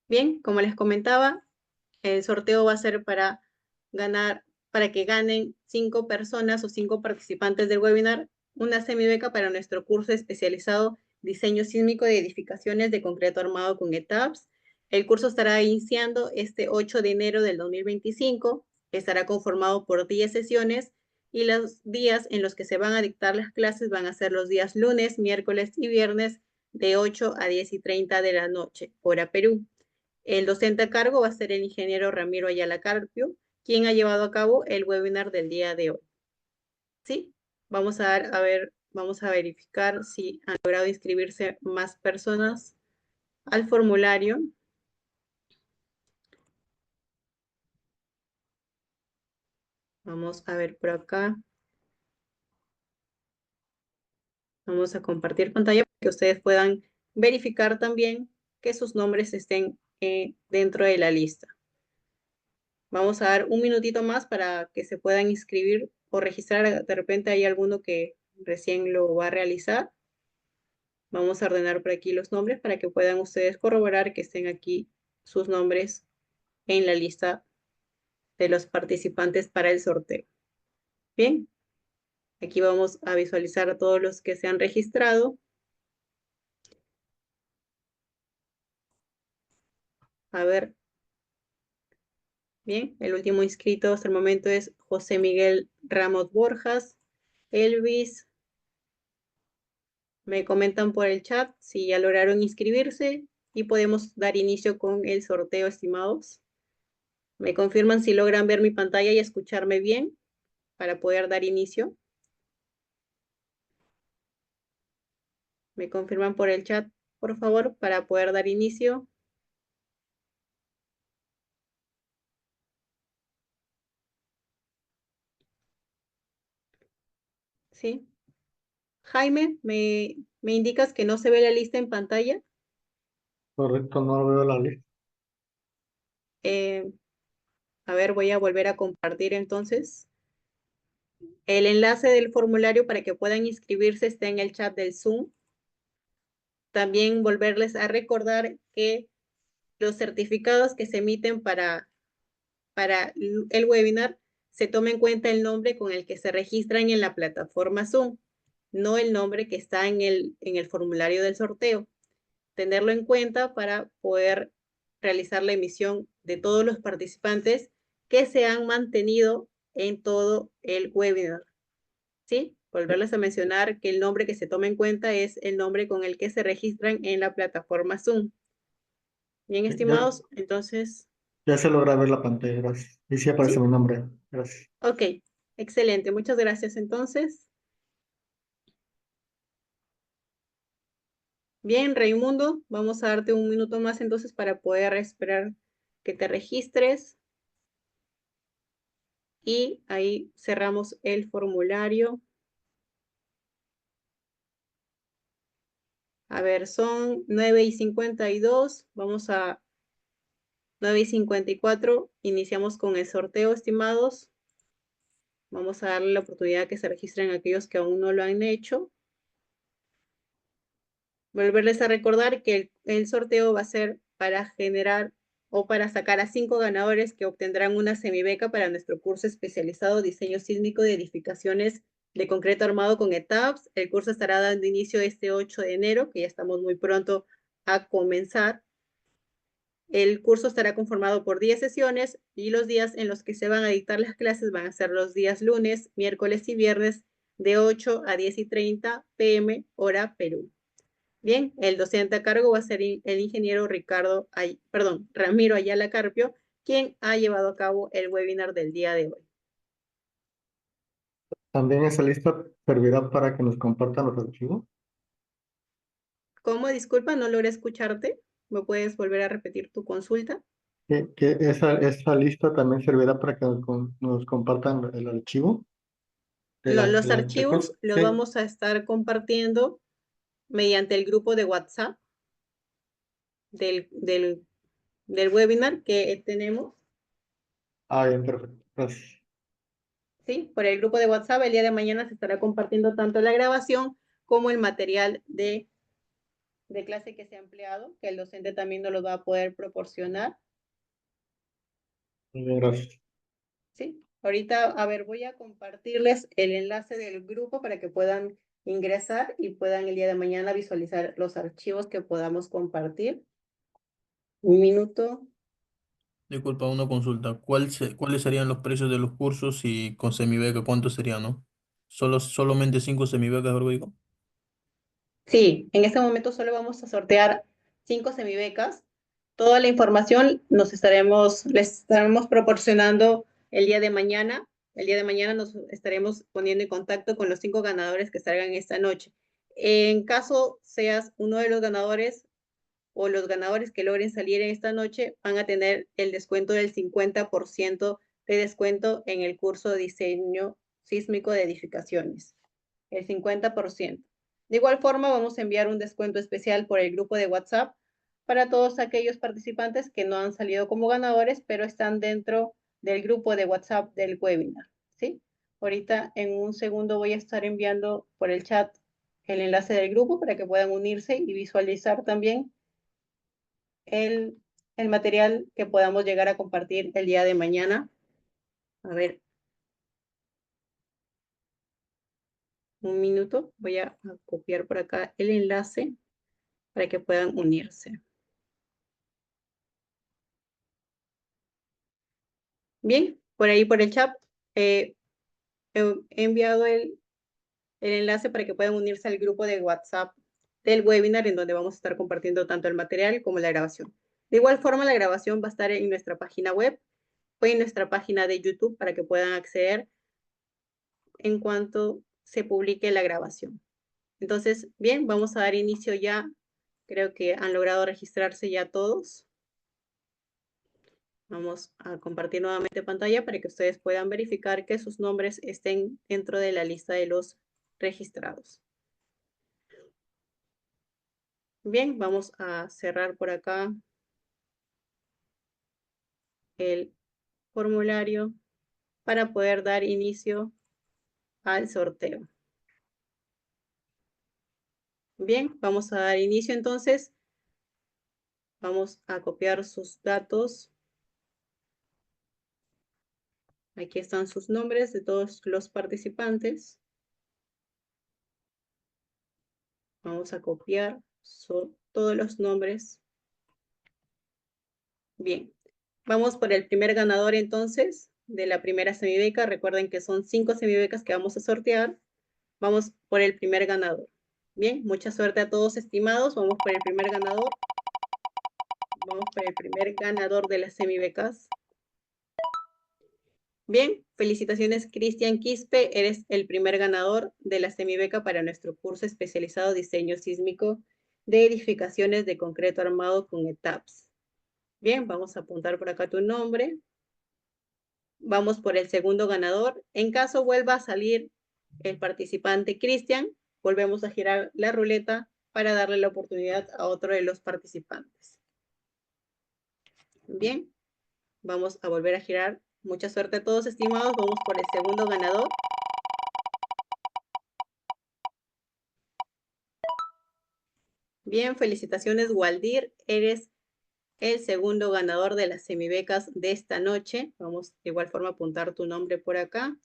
Bien, como les comentaba, el sorteo va a ser para ganar, para que ganen 5 personas o 5 participantes del webinar una semibeca para nuestro curso especializado Diseño Sísmico de Edificaciones de Concreto Armado con ETAPS. El curso estará iniciando este 8 de enero del 2025. Estará conformado por 10 sesiones y los días en los que se van a dictar las clases van a ser los días lunes, miércoles y viernes de 8 a 10:30 de la noche, hora Perú. El docente a cargo va a ser el ingeniero Ramiro Ayala Carpio, quien ha llevado a cabo el webinar del día de hoy. ¿Sí? Vamos a ver, vamos a verificar si han logrado inscribirse más personas al formulario. Vamos a ver por acá. Vamos a compartir pantalla para que ustedes puedan verificar también que sus nombres estén dentro de la lista. Vamos a dar un minutito más para que se puedan inscribir o registrar. De repente hay alguno que recién lo va a realizar. Vamos a ordenar por aquí los nombres para que puedan ustedes corroborar que estén aquí sus nombres en la lista de los participantes para el sorteo. Bien, aquí vamos a visualizar a todos los que se han registrado. A ver, bien, el último inscrito hasta el momento es José Miguel Ramos Borjas. Elvis, me comentan por el chat si ya lograron inscribirse y podemos dar inicio con el sorteo, estimados. Me confirman si logran ver mi pantalla y escucharme bien para poder dar inicio. Me confirman por el chat, por favor, para poder dar inicio. ¿Sí? Jaime, ¿me indicas que no se ve la lista en pantalla? Correcto, no veo la lista. Eh, a ver, voy a volver a compartir entonces. El enlace del formulario para que puedan inscribirse está en el chat del Zoom. También volverles a recordar que los certificados que se emiten para el webinar se tome en cuenta el nombre con el que se registran en la plataforma Zoom, no el nombre que está en el formulario del sorteo. Tenerlo en cuenta para poder realizar la emisión de todos los participantes que se han mantenido en todo el webinar. ¿Sí? Volverles a mencionar que el nombre que se toma en cuenta es el nombre con el que se registran en la plataforma Zoom. Bien, estimados, entonces, Ya se logra ver la pantalla, gracias. Y sí aparece ¿sí? mi nombre, gracias. Ok, excelente. Muchas gracias. Entonces, bien, Raimundo, vamos a darte un minuto más entonces para poder esperar que te registres. Y ahí cerramos el formulario. A ver, son 9:52. Vamos a 9:54. Iniciamos con el sorteo, estimados. Vamos a darle la oportunidad que se registren aquellos que aún no lo han hecho. Volverles a recordar que el sorteo va a ser para generar o para sacar a 5 ganadores que obtendrán una semibeca para nuestro curso especializado Diseño Sísmico de Edificaciones de Concreto Armado con ETAPS. El curso estará dando inicio este 8 de enero, que ya estamos muy pronto a comenzar. El curso estará conformado por 10 sesiones y los días en los que se van a dictar las clases van a ser los días lunes, miércoles y viernes de 8 a 10:30 p.m. hora Perú. Bien, el docente a cargo va a ser el ingeniero Ramiro Ayala Carpio, quien ha llevado a cabo el webinar del día de hoy. También esa lista servirá para que nos compartan los archivos. ¿Cómo? Disculpa, no logré escucharte. ¿Me puedes volver a repetir tu consulta? Que esa lista también servirá para que nos compartan el archivo Los del archivos curso. los Sí, vamos a estar compartiendo mediante el grupo de WhatsApp del, del, del webinar que tenemos. bien, perfecto. Gracias. ¿Sí? Por el grupo de WhatsApp el día de mañana se estará compartiendo tanto la grabación como el material de clase que se ha empleado, que el docente también nos lo va a poder proporcionar. Muy bien, gracias. ¿Sí? Ahorita, a ver, voy a compartirles el enlace del grupo para que puedan ingresar y puedan el día de mañana visualizar los archivos que podamos compartir. Un minuto. Disculpa, una consulta. ¿Cuáles serían los precios de los cursos y con semibeca? ¿Cuánto sería, no? ¿Solamente 5 semibecas, Rodrigo? Sí, en este momento solo vamos a sortear 5 semibecas. Toda la información les estaremos proporcionando el día de mañana. El día de mañana nos estaremos poniendo en contacto con los 5 ganadores que salgan esta noche. En caso seas uno de los ganadores o los ganadores que logren salir en esta noche, van a tener el descuento del 50% de descuento en el curso de diseño sísmico de edificaciones. El 50%. De igual forma, vamos a enviar un descuento especial por el grupo de WhatsApp para todos aquellos participantes que no han salido como ganadores, pero están dentro del grupo de WhatsApp del webinar, ¿sí? Ahorita en un segundo voy a estar enviando por el chat el enlace del grupo para que puedan unirse y visualizar también el material que podamos llegar a compartir el día de mañana A ver. Un minuto. Voy a copiar por acá el enlace para que puedan unirse. Bien, por ahí por el chat he enviado el enlace para que puedan unirse al grupo de WhatsApp del webinar en donde vamos a estar compartiendo tanto el material como la grabación. De igual forma, la grabación va a estar en nuestra página web o en nuestra página de YouTube para que puedan acceder en cuanto se publique la grabación. Entonces, bien, vamos a dar inicio ya. Creo que han logrado registrarse ya todos. Vamos a compartir nuevamente pantalla para que ustedes puedan verificar que sus nombres estén dentro de la lista de los registrados. Bien, vamos a cerrar por acá el formulario para poder dar inicio al sorteo. Bien, vamos a dar inicio entonces. Vamos a copiar sus datos. Aquí están sus nombres de todos los participantes. Vamos a copiar todos los nombres. Bien, vamos por el primer ganador entonces de la primera semibeca. Recuerden que son 5 semibecas que vamos a sortear. Vamos por el primer ganador. Bien, mucha suerte a todos, estimados. Vamos por el primer ganador. Vamos por el primer ganador de las semibecas. Bien, felicitaciones, Cristian Quispe. Eres el primer ganador de la semibeca para nuestro curso especializado Diseño Sísmico de Edificaciones de Concreto Armado con ETAPS. Bien, vamos a apuntar por acá tu nombre. Vamos por el segundo ganador. En caso vuelva a salir el participante Cristian, volvemos a girar la ruleta para darle la oportunidad a otro de los participantes. Bien, vamos a volver a girar. Mucha suerte a todos, estimados. Vamos por el segundo ganador. Bien, felicitaciones, Waldir. Eres el segundo ganador de las semibecas de esta noche. Vamos de igual forma a apuntar tu nombre por acá.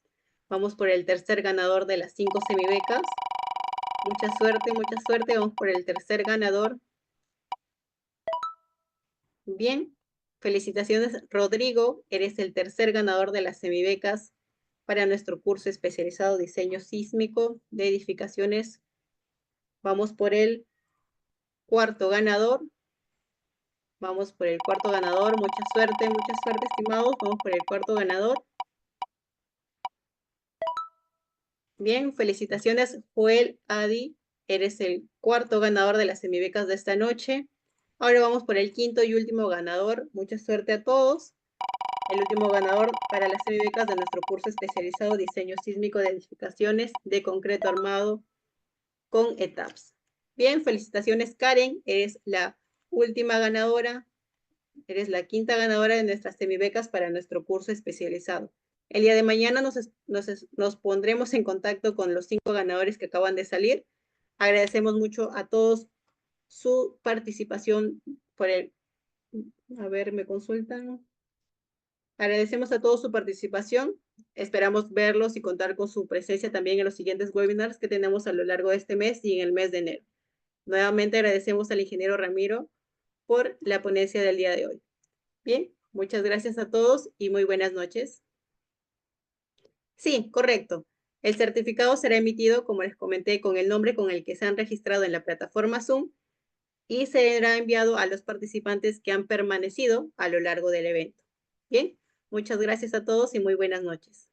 Vamos por el tercer ganador de las 5 semibecas. Mucha suerte, mucha suerte. Vamos por el tercer ganador. Bien, felicitaciones, Rodrigo. Eres el tercer ganador de las semibecas para nuestro curso especializado Diseño Sísmico de Edificaciones. Vamos por el cuarto ganador. Vamos por el cuarto ganador. Mucha suerte, estimados. Vamos por el cuarto ganador. Bien, felicitaciones, Joel Adi. Eres el cuarto ganador de las semibecas de esta noche. Ahora vamos por el quinto y último ganador. Mucha suerte a todos. El último ganador para las semibecas de nuestro curso especializado Diseño Sísmico de Edificaciones de Concreto Armado con ETAPS. Bien, felicitaciones, Karen. Eres la última ganadora. Eres la quinta ganadora de nuestras semibecas para nuestro curso especializado. El día de mañana nos pondremos en contacto con los 5 ganadores que acaban de salir. Agradecemos mucho a todos su participación por el... A ver, ¿me consultan? Agradecemos a todos su participación. Esperamos verlos y contar con su presencia también en los siguientes webinars que tenemos a lo largo de este mes y en el mes de enero. Nuevamente agradecemos al ingeniero Ramiro por la ponencia del día de hoy. Bien, muchas gracias a todos y muy buenas noches. Sí, correcto. El certificado será emitido, como les comenté, con el nombre con el que se han registrado en la plataforma Zoom y será enviado a los participantes que han permanecido a lo largo del evento. Bien, muchas gracias a todos y muy buenas noches.